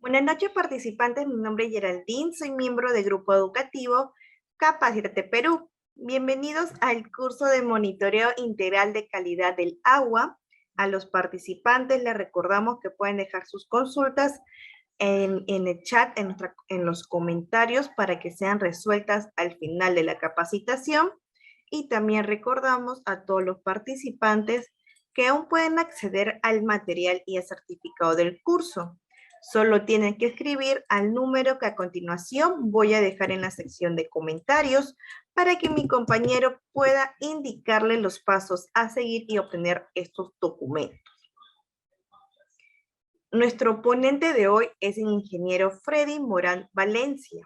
Buenas noches, participantes. Mi nombre es Geraldine, soy miembro del grupo educativo Capacítate Perú. Bienvenidos al curso de monitoreo integral de calidad del agua. A los participantes les recordamos que pueden dejar sus consultas en el chat, en los comentarios, para que sean resueltas al final de la capacitación. Y también recordamos a todos los participantes que aún pueden acceder al material y al certificado del curso. Solo tienen que escribir al número que a continuación voy a dejar en la sección de comentarios para que mi compañero pueda indicarle los pasos a seguir y obtener estos documentos. Nuestro ponente de hoy es el ingeniero Freddy Morán Valencia,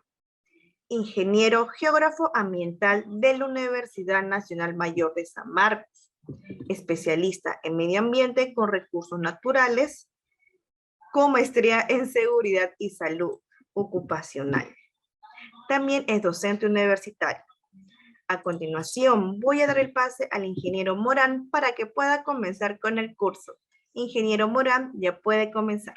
ingeniero geógrafo ambiental de la Universidad Nacional Mayor de San Marcos, especialista en medio ambiente con recursos naturales, con maestría en seguridad y salud ocupacional. También es docente universitario. A continuación, voy a dar el pase al ingeniero Morán para que pueda comenzar con el curso. Ingeniero Morán, ya puede comenzar.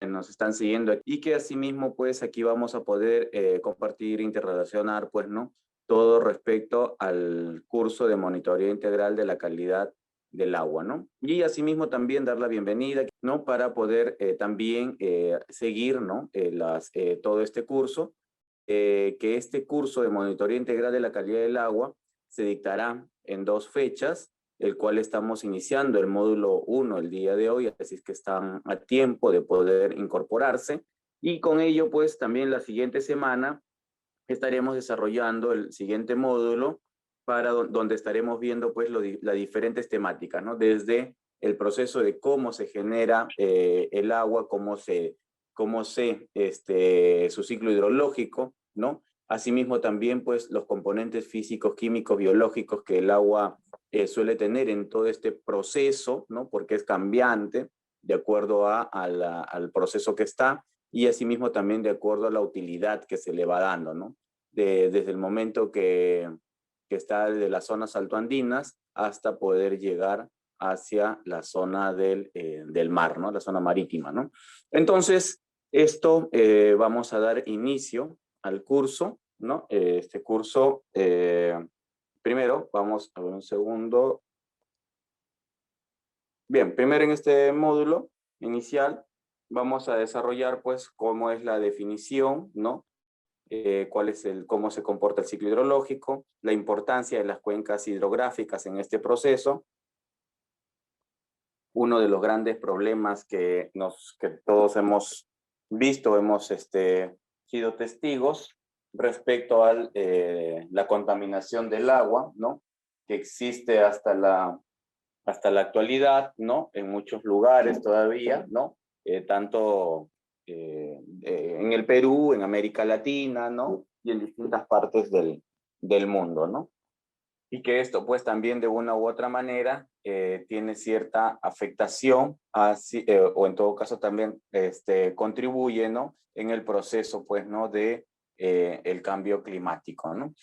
Nos están siguiendo y que asimismo pues aquí vamos a poder compartir, interrelacionar pues no todo respecto al curso de monitoreo integral de la calidad del agua, ¿no? Y asimismo también dar la bienvenida, ¿no? Para poder también seguir, ¿no? Todo este curso, que este curso de monitoreo integral de la calidad del agua se dictará en 2 fechas, el cual estamos iniciando el módulo 1 el día de hoy, así es que están a tiempo de poder incorporarse. Y con ello, pues también la siguiente semana estaremos desarrollando el siguiente módulo para donde estaremos viendo pues las diferentes temáticas, ¿no? Desde el proceso de cómo se genera el agua, su ciclo hidrológico, ¿no? Asimismo también pues los componentes físicos, químicos, biológicos que el agua suele tener en todo este proceso, ¿no? Porque es cambiante de acuerdo al proceso que está, y asimismo también de acuerdo a la utilidad que se le va dando, ¿no? Desde el momento que está de las zonas altoandinas hasta poder llegar hacia la zona del mar, ¿no? La zona marítima, ¿no? Entonces, esto vamos a dar inicio al curso, ¿no? Este curso, primero, vamos a ver un segundo. Bien, primero en este módulo inicial vamos a desarrollar pues cómo es la definición, ¿no? Cómo se comporta el ciclo hidrológico, la importancia de las cuencas hidrográficas en este proceso. Uno de los grandes problemas que todos hemos visto, hemos sido testigos respecto a la contaminación del agua, ¿no? Que existe hasta la actualidad, ¿no? En muchos lugares todavía, ¿no? Tanto en el Perú, en América Latina, ¿no? Y en distintas partes del mundo, ¿no? Y que esto, pues, también de una u otra manera tiene cierta afectación, o en todo caso también contribuye, ¿no? En el proceso, pues, ¿no? De el cambio climático, ¿no?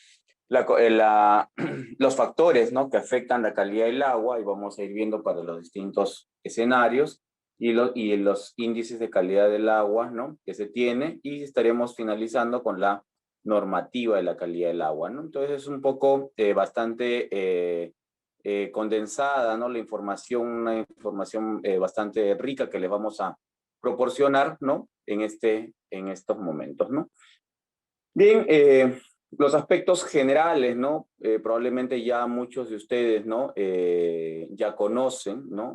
Los factores, ¿no? Que afectan la calidad del agua, y vamos a ir viendo para los distintos escenarios, y los índices de calidad del agua, ¿no? Que se tiene, y estaremos finalizando con la normativa de la calidad del agua, ¿no? Entonces es un poco bastante condensada, ¿no? Una información bastante rica que les vamos a proporcionar, ¿no? En estos momentos, ¿no? Bien, los aspectos generales, ¿no? Probablemente ya muchos de ustedes, ¿no? Ya conocen, ¿no?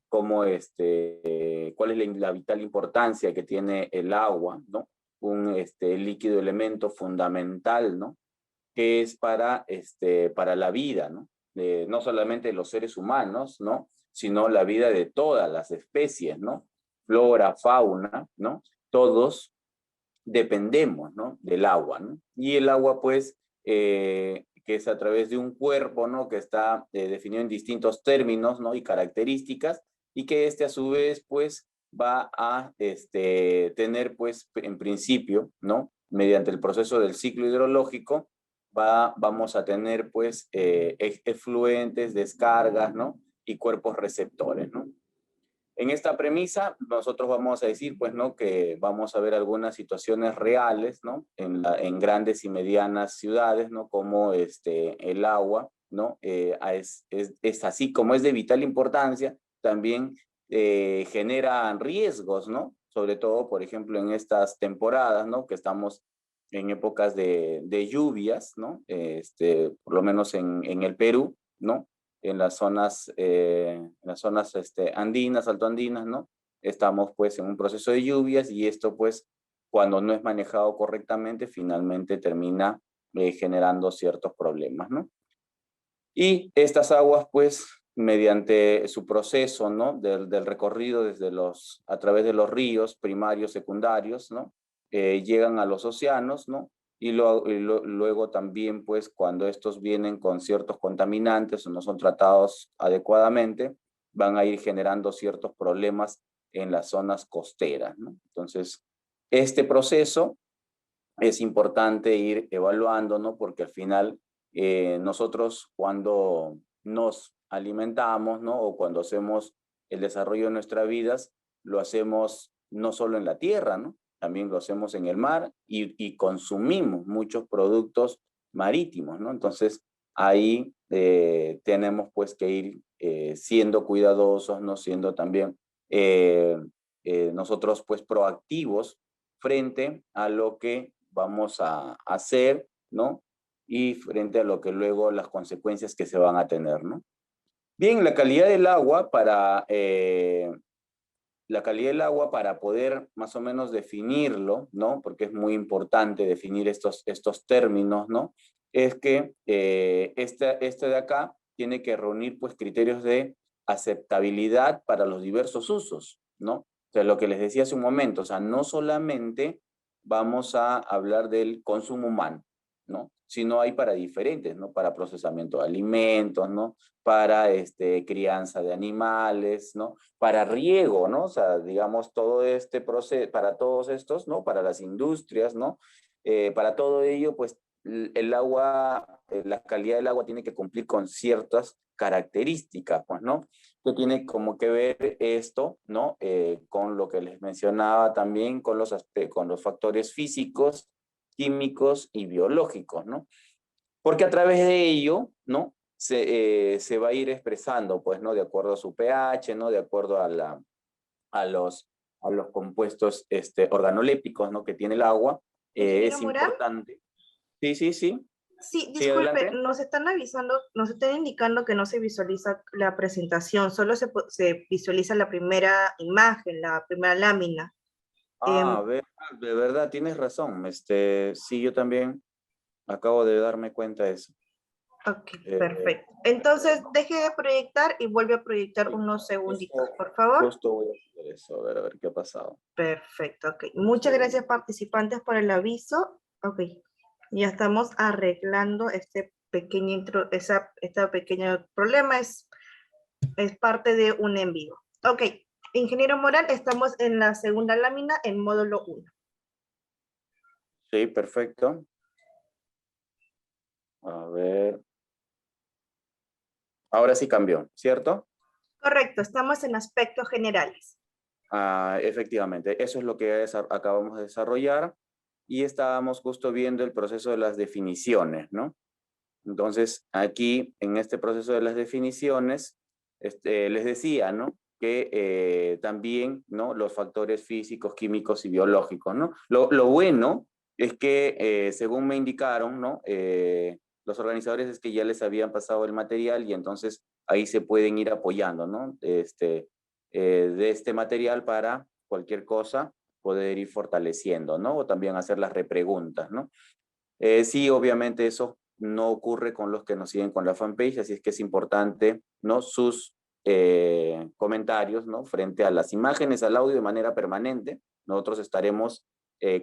Cuál es la vital importancia que tiene el agua, ¿no? Un líquido elemento fundamental, ¿no? Que es para la vida, ¿no? No solamente de los seres humanos, ¿no? Sino la vida de todas las especies, ¿no? Flora, fauna, ¿no? Todos dependemos, ¿no? Del agua, ¿no? Y el agua, pues, que es a través de un cuerpo, ¿no? Que está definido en distintos términos, ¿no? Y características, y que a su vez, pues, va a tener, pues, en principio, ¿no? Mediante el proceso del ciclo hidrológico, vamos a tener pues efluentes, descargas, ¿no? Y cuerpos receptores, ¿no? En esta premisa, nosotros vamos a decir, pues, ¿no? Que vamos a ver algunas situaciones reales, ¿no? En grandes y medianas ciudades, ¿no? Como el agua, ¿no? Es así como es de vital importancia, también generan riesgos, ¿no? Sobre todo, por ejemplo, en estas temporadas, ¿no? Que estamos en épocas de lluvias, ¿no? Por lo menos en el Perú, ¿no? En las zonas andinas, altoandinas, ¿no? Estamos pues en un proceso de lluvias y esto pues cuando no es manejado correctamente finalmente termina generando ciertos problemas, ¿no? Y estas aguas pues mediante su proceso, ¿no? Del recorrido a través de los ríos primarios, secundarios, ¿no? Llegan a los océanos, ¿no? Luego también, pues, cuando estos vienen con ciertos contaminantes o no son tratados adecuadamente, van a ir generando ciertos problemas en las zonas costeras, ¿no? Entonces, este proceso es importante ir evaluando, ¿no? Porque al final nosotros cuando nos alimentamos, ¿no? O cuando hacemos el desarrollo de nuestras vidas, lo hacemos no solo en la tierra, ¿no? También lo hacemos en el mar y consumimos muchos productos marítimos, ¿no? Entonces, ahí tenemos pues que ir siendo cuidadosos, ¿no? Siendo también nosotros pues proactivos frente a lo que vamos a hacer, ¿no? Y frente a lo que luego las consecuencias que se van a tener, ¿no? Bien, la calidad del agua para poder más o menos definirlo, ¿no? Porque es muy importante definir estos términos, ¿no? Es que este de acá tiene que reunir pues criterios de aceptabilidad para los diversos usos, ¿no? O sea, lo que les decía hace un momento, o sea, no solamente vamos a hablar del consumo humano, ¿no? Sino hay para diferentes, ¿no? Para procesamiento de alimentos, ¿no? Para crianza de animales, ¿no? Para riego, ¿no? O sea, digamos, todo este proceso, para todos estos, ¿no? Para las industrias, ¿no? Para todo ello, pues el agua, la calidad del agua tiene que cumplir con ciertas características, pues, ¿no? Que tiene como que ver esto, ¿no? Con lo que les mencionaba también, con los factores físicos, químicos y biológicos, ¿no? Porque a través de ello, ¿no? Se va a ir expresando, pues, ¿no? De acuerdo a su pH, ¿no? De acuerdo a los, a los compuestos organolépticos, ¿no? Que tiene el agua. Ingeniero Es Morán. importante. Sí, sí, sí. Sí, Sí, disculpe, adelante. nos están avisando, nos están indicando que no se visualiza la presentación, solo se visualiza la primera imagen, la primera lámina. Ah, Em, de verdad, tienes razón. Sí, yo también acabo de darme cuenta de eso. ok, Eh, perfecto. Entonces, deje de proyectar y vuelve a proyectar sí, unos segunditos, justo, por favor. justo voy a hacer eso, a ver qué ha pasado. Perfecto, ok. Un Muchas segundo. gracias participantes por el aviso. Ok, ya estamos arreglando este pequeño este pequeño problema, es parte de un en vivo. Ok, ingeniero Morán, estamos en la segunda lámina en módulo 1. Sí, perfecto. A ver. Ahora sí cambió, ¿cierto? Correcto, estamos en aspectos generales. Efectivamente, eso es lo que acabamos de desarrollar y estábamos justo viendo el proceso de las definiciones, ¿no? Entonces, aquí, en este proceso de las definiciones, les decía, ¿no? Que también, ¿no? Los factores físicos, químicos y biológicos, ¿no? Lo bueno es que, según me indicaron, ¿no? Los organizadores es que ya les habían pasado el material y entonces ahí se pueden ir apoyando, ¿no? De este material para cualquier cosa poder ir fortaleciendo, ¿no? O también hacer las repreguntas, ¿no? Sí, obviamente eso no ocurre con los que nos siguen con la fanpage, así es que es importante, ¿no? Sus comentarios, ¿no? Frente a las imágenes, al audio de manera permanente, nosotros estaremos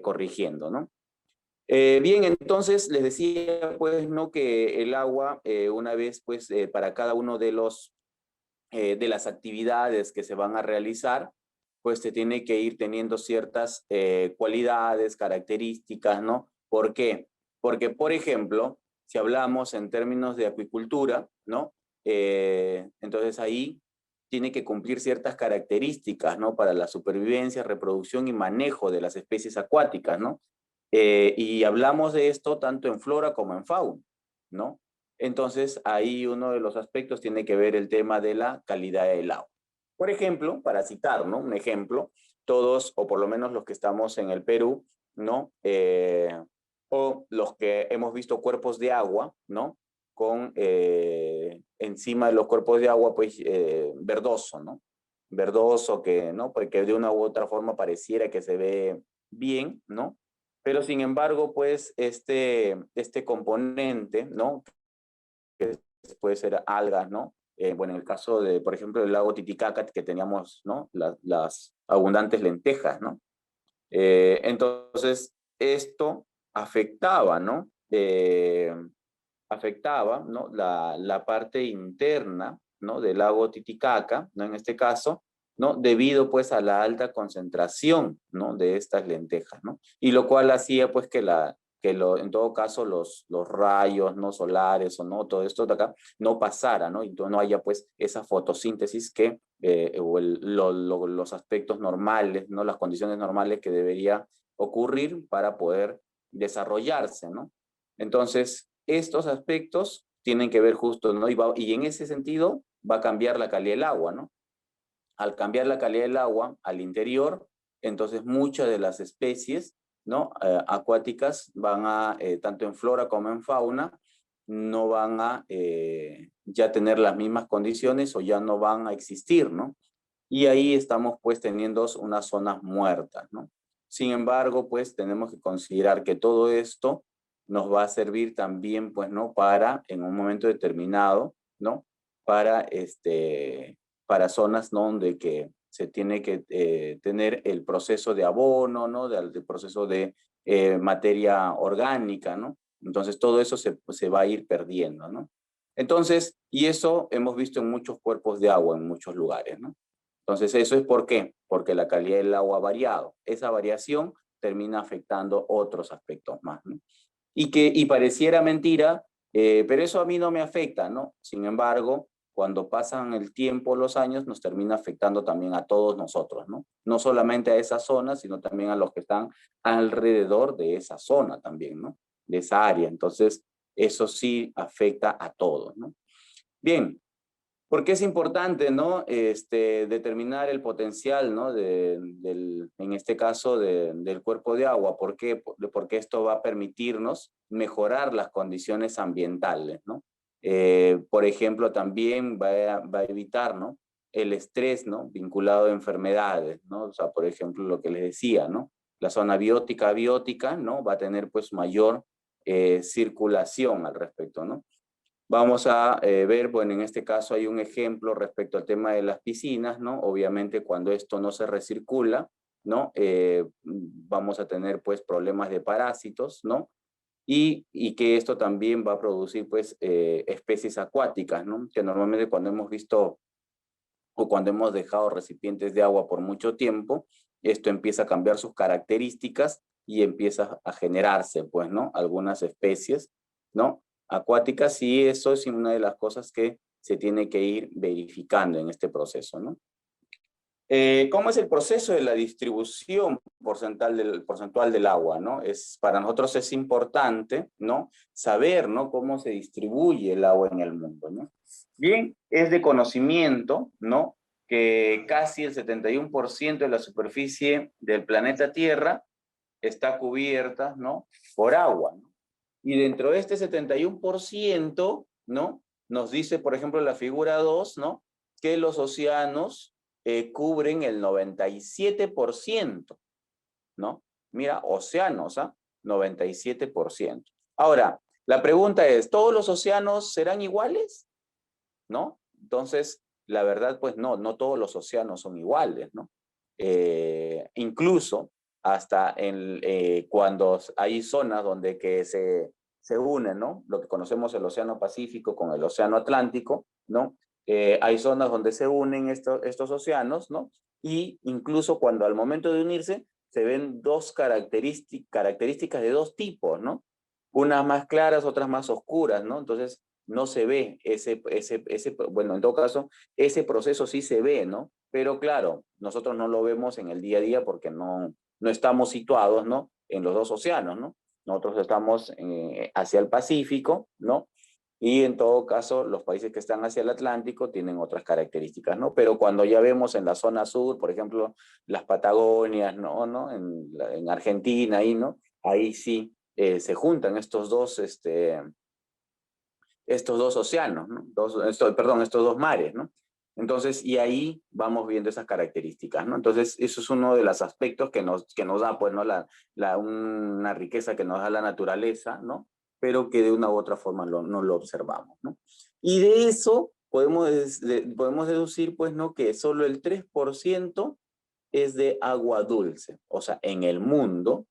corrigiendo, ¿no? Bien, entonces les decía, pues, ¿no? Que el agua, una vez, pues, para cada uno de las actividades que se van a realizar, pues se tiene que ir teniendo ciertas cualidades, características, ¿no? ¿Por qué? Porque, por ejemplo, Si hablamos en términos de acuicultura, ¿no? Entonces ahí tiene que cumplir ciertas características, ¿no? Para la supervivencia, reproducción y manejo de las especies acuáticas, ¿no? Y hablamos de esto tanto en flora como en fauna, ¿no? Entonces, ahí uno de los aspectos tiene que ver el tema de la calidad del agua. Por ejemplo, para citar, ¿no? Un ejemplo, todos, o por lo menos los que estamos en el Perú, ¿no? O los que hemos visto cuerpos de agua, ¿no? Con encima de los cuerpos de agua, pues, verdoso, ¿no? Verdoso que, ¿no? Porque de una u otra forma pareciera que se ve bien, ¿no? Pero sin embargo, pues, este componente, ¿no? Que puede ser algas, ¿no? Bueno, en el caso de, por ejemplo, del lago Titicaca, que teníamos, ¿no? Las abundantes lentejas, ¿no? Entonces, esto afectaba, ¿no? Afectaba, ¿no? La parte interna, ¿no? Del lago Titicaca, ¿no? En este caso, ¿no? Debido, pues, a la alta concentración, ¿no? De estas lentejas, ¿no? Y lo cual hacía, pues, en todo caso, los rayos, ¿no? Solares o no, todo esto de acá, no pasara, ¿no? Y no haya, pues, esa fotosíntesis que, o los aspectos normales, ¿no? Las condiciones normales que debería ocurrir para poder desarrollarse, ¿no? Entonces, estos aspectos tienen que ver justo, ¿no? Y en ese sentido va a cambiar la calidad del agua, ¿no? Al cambiar la calidad del agua al interior, entonces muchas de las especies, ¿no? Acuáticas van a, tanto en flora como en fauna, no van a ya tener las mismas condiciones o ya no van a existir, ¿no? Y ahí estamos pues teniendo unas zonas muertas, ¿no? Sin embargo, pues tenemos que considerar que todo esto nos va a servir también, pues, ¿no? Para, en un momento determinado, ¿no? Para, para zonas, ¿no? Donde que se tiene que tener el proceso de abono, ¿no? Del proceso de materia orgánica, ¿no? Entonces, todo eso se va a ir perdiendo, ¿no? Entonces, y eso hemos visto en muchos cuerpos de agua, en muchos lugares, ¿no? Entonces, ¿eso es por qué? Porque la calidad del agua ha variado. Esa variación termina afectando otros aspectos más, ¿no? Y pareciera mentira, pero eso a mí no me afecta, ¿no? Sin embargo, cuando pasan el tiempo, los años, nos termina afectando también a todos nosotros, ¿no? No solamente a esa zona, sino también a los que están alrededor de esa zona también, ¿no? De esa área. Entonces, eso sí afecta a todos, ¿no? Bien, porque es importante, ¿no? Determinar el potencial, ¿no? En este caso, del cuerpo de agua. ¿Por qué? Porque esto va a permitirnos mejorar las condiciones ambientales, ¿no? Por ejemplo, también va a evitar, ¿no? El estrés, ¿no? Vinculado a enfermedades, ¿no? O sea, por ejemplo, lo que les decía, ¿no? La zona biótica, ¿no? Va a tener, pues, mayor circulación al respecto, ¿no? Vamos a ver, bueno, en este caso hay un ejemplo respecto al tema de las piscinas, ¿no? Obviamente cuando esto no se recircula, ¿no? Vamos a tener pues problemas de parásitos, ¿no? Y que esto también va a producir pues especies acuáticas, ¿no? Que normalmente cuando hemos visto o cuando hemos dejado recipientes de agua por mucho tiempo, esto empieza a cambiar sus características y empieza a generarse, pues, ¿no? Algunas especies, ¿no? Acuáticas, y eso es una de las cosas que se tiene que ir verificando en este proceso, ¿no? ¿Cómo es el proceso de la distribución porcentual del agua, ¿no? Para nosotros es importante, ¿no? Saber, ¿no? Cómo se distribuye el agua en el mundo, ¿no? Bien, es de conocimiento, ¿no? Que casi el 71% de la superficie del planeta Tierra está cubierta, ¿no? Por agua, ¿no? Y dentro de este 71%, ¿no? Nos dice, por ejemplo, la figura 2, ¿no? Que los océanos cubren el 97%, ¿no? Mira, océanos, ¿ah? 97%. Ahora, la pregunta es, ¿todos los océanos serán iguales? ¿No? Entonces, la verdad, pues no todos los océanos son iguales, ¿no? Incluso hasta cuando hay zonas donde que se unen, ¿no? Lo que conocemos el Océano Pacífico con el Océano Atlántico, ¿no? Hay zonas donde se unen estos océanos, ¿no? Y incluso cuando al momento de unirse se ven dos características de dos tipos, ¿no? unas más claras, otras más oscuras, ¿no? Entonces, no se ve bueno, en todo caso, ese proceso sí se ve, ¿no? Pero claro, nosotros no lo vemos en el día a día porque no estamos situados, ¿no? En los dos océanos, ¿no? Nosotros estamos hacia el Pacífico, ¿no? Y en todo caso, los países que están hacia el Atlántico tienen otras características, ¿no? Pero cuando ya vemos en la zona sur, por ejemplo, las Patagonias, ¿no? En Argentina, ahí, ¿no? Ahí sí se juntan estos dos océanos, ¿no? Estos dos mares, ¿no? Entonces, y ahí vamos viendo esas características, ¿no? Entonces, eso es uno de los aspectos que nos da, pues, ¿no? Una riqueza que nos da la naturaleza, ¿no? Pero que de una u otra forma no lo observamos, ¿no? Y de eso podemos deducir, pues, ¿no? Que solo el 3% es de agua dulce. O sea, en el mundo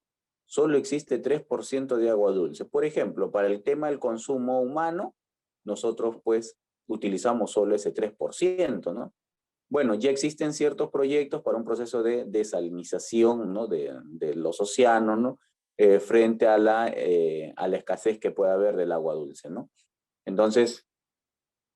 solo existe 3% de agua dulce. Por ejemplo, para el tema del consumo humano, nosotros pues utilizamos solo ese 3%, ¿no? Bueno, ya existen ciertos proyectos para un proceso de desalinización, ¿no? de los océanos, ¿no? Frente a la escasez que puede haber del agua dulce, ¿no? Entonces,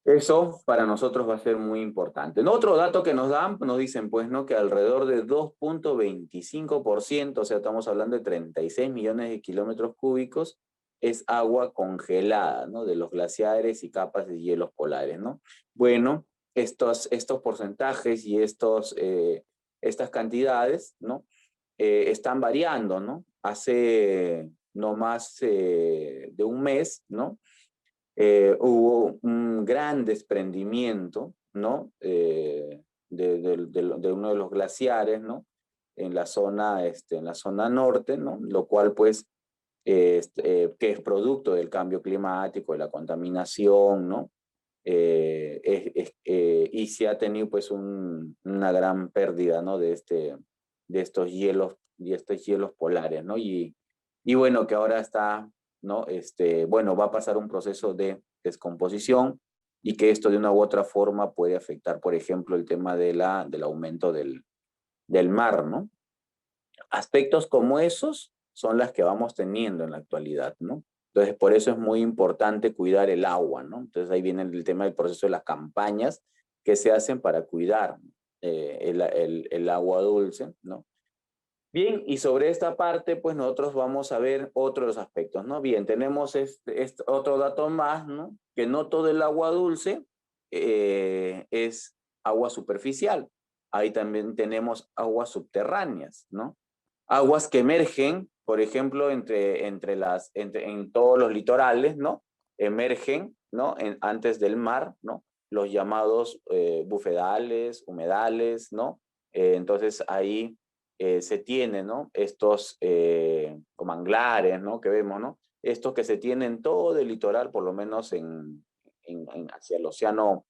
eso para nosotros va a ser muy importante. ¿No? Otro dato que nos dan, nos dicen pues, ¿no? Que alrededor de 2,25%, o sea, estamos hablando de 36 millones de kilómetros cúbicos, es agua congelada, ¿no? De los glaciares y capas de hielos polares, ¿no? Bueno, estos porcentajes y estas cantidades, ¿no? Están variando, ¿no? Hace no más de un mes, ¿no? Hubo un gran desprendimiento, ¿no? De uno de los glaciares, ¿no? En en la zona norte, ¿no? Lo cual, pues, que es producto del cambio climático, de la contaminación, ¿no? Y se ha tenido, pues, una gran pérdida, ¿no? De estos hielos polares, ¿no? Y bueno, que ahora está, ¿no? Bueno, va a pasar un proceso de descomposición y que esto de una u otra forma puede afectar, por ejemplo, el tema del aumento del mar, ¿no? Aspectos como esos son las que vamos teniendo en la actualidad, ¿no? Entonces, por eso es muy importante cuidar el agua, ¿no? Entonces, ahí viene el tema del proceso de las campañas que se hacen para cuidar el agua dulce, ¿no? Bien, y sobre esta parte, pues nosotros vamos a ver otros aspectos, ¿no? Bien, tenemos este otro dato más, ¿no? Que no todo el agua dulce es agua superficial. Ahí también tenemos aguas subterráneas, ¿no? Aguas que emergen, por ejemplo, en todos los litorales, ¿no? Emergen, ¿no? Antes del mar, ¿no? Los llamados bufedales, humedales, ¿no? Entonces ahí se tienen, ¿no? Estos manglares, ¿no? Que vemos, ¿no? Estos que se tienen en todo el litoral, por lo menos hacia el océano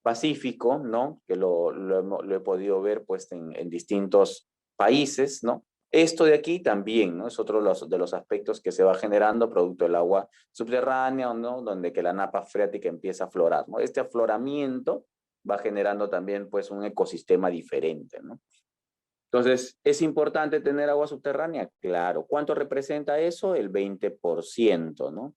Pacífico, ¿no? Que lo he podido ver, pues, en distintos países, ¿no? Esto de aquí también, ¿no? Es otro de los aspectos que se va generando producto del agua subterránea, ¿no? Donde que la napa freática empieza a aflorar, ¿no? Este afloramiento va generando también, pues, un ecosistema diferente, ¿no? Entonces, ¿es importante tener agua subterránea? Claro. ¿Cuánto representa eso? El 20%, ¿no?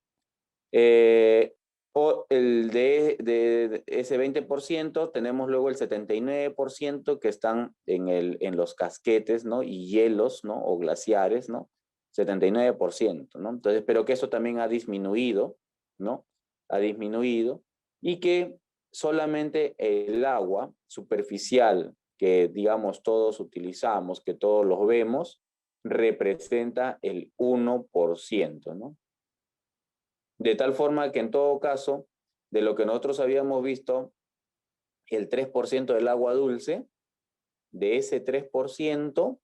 O de ese 20%, tenemos luego el 79% que están en los casquetes, ¿no? Y hielos, ¿no? O glaciares, ¿no? 79%, ¿no? Entonces, pero que eso también ha disminuido, ¿no? Ha disminuido y que solamente el agua superficial que, digamos, todos utilizamos, que todos los vemos, representa el 1%, ¿no? De tal forma que en todo caso, de lo que nosotros habíamos visto, el 3% del agua dulce, de ese 3%,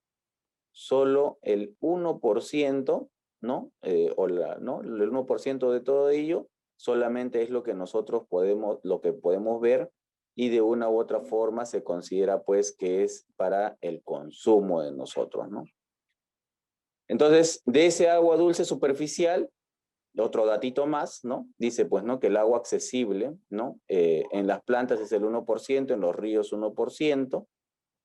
solo el 1%, ¿no? ¿No? El 1% de todo ello solamente es lo que lo que podemos ver y de una u otra forma se considera pues que es para el consumo de nosotros, ¿no? Entonces, de ese agua dulce superficial, otro datito más, ¿no? Dice, pues, ¿no? Que el agua accesible, ¿no? En las plantas es el 1%, en los ríos 1%,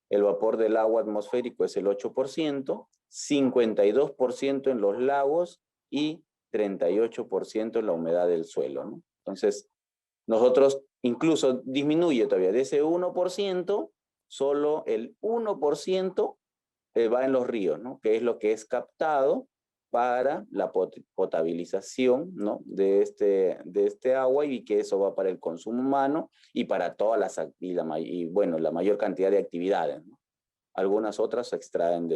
el vapor del agua atmosférico es el 8%, 52% en los lagos y 38% la humedad del suelo, ¿no? Entonces, nosotros incluso disminuye todavía de ese 1%, solo el 1% va en los ríos, ¿no? Que es lo que es captado para la potabilización, ¿no? de este agua, y que eso va para el consumo humano y para todas las, bueno, la mayor cantidad de actividades, ¿no? Algunas otras extraen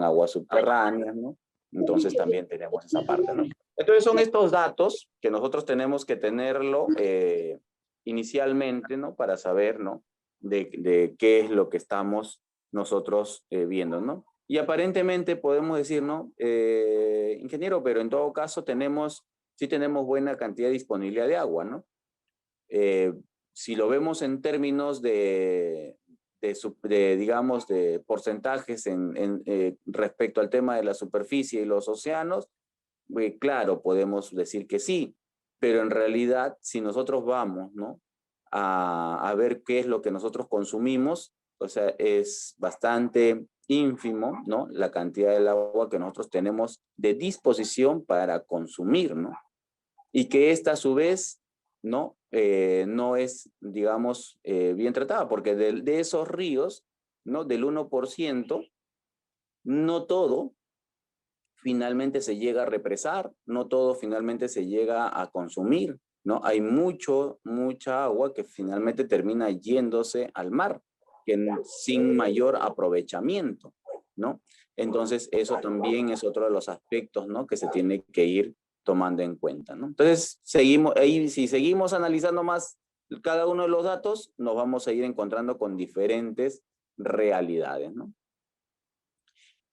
aguas subterráneas, ¿no? Entonces también tenemos esa parte, ¿no? Entonces son estos datos que nosotros tenemos que tenerlo inicialmente, ¿no? Para saber, ¿no? De qué es lo que estamos nosotros viendo, ¿no? Y aparentemente podemos decir, ¿no? Ingeniero, pero en todo caso sí tenemos buena cantidad de disponibilidad de agua, ¿no? Si lo vemos en términos digamos, de porcentajes respecto al tema de la superficie y los océanos, claro, podemos decir que sí, pero en realidad, si nosotros vamos, ¿no? a ver qué es lo que nosotros consumimos, o sea, es bastante ínfimo, ¿no? La cantidad del agua que nosotros tenemos de disposición para consumir, ¿no? Y que esta a su vez, ¿no? No es, digamos, bien tratada, porque de esos ríos, ¿no? Del 1%, no todo finalmente se llega a represar, no todo finalmente se llega a consumir, ¿no? Hay mucha agua que finalmente termina yéndose al mar, sin mayor aprovechamiento, ¿no? Entonces, eso también es otro de los aspectos, ¿no? Que se tiene que ir tomando en cuenta, ¿no? Entonces, si seguimos analizando más cada uno de los datos, nos vamos a ir encontrando con diferentes realidades, ¿no?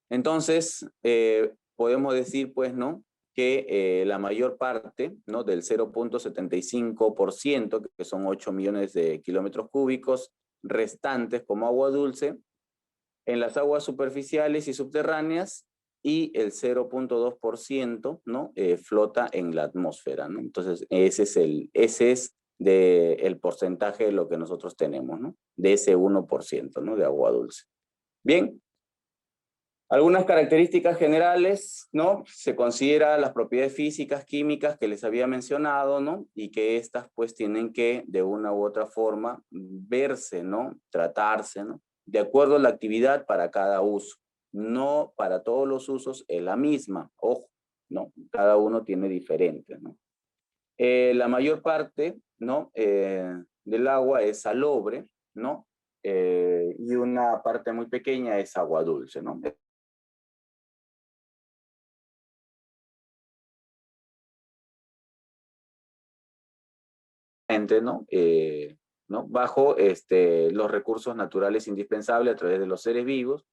Entonces, podemos decir, pues, ¿no? Que la mayor parte, ¿no? Del 0.75%, que son 8 millones de kilómetros cúbicos restantes como agua dulce, en las aguas superficiales y subterráneas, y el 0.2%, ¿no? Flota en la atmósfera, ¿no? Entonces, ese es el porcentaje de lo que nosotros tenemos, ¿no? De ese 1%, ¿no? De agua dulce. Bien. Algunas características generales, ¿no? Se considera las propiedades físicas, químicas que les había mencionado, ¿no? Y que estas pues tienen que de una u otra forma verse, ¿no? Tratarse, ¿no? De acuerdo a la actividad para cada uso. No para todos los usos es la misma, ojo, ¿no? Cada uno tiene diferentes, ¿no? La mayor parte, ¿no? Del agua es salobre, ¿no? Y una parte muy pequeña es agua dulce, ¿no? ¿no? ¿No? Bajo los recursos naturales indispensables a través de los seres vivos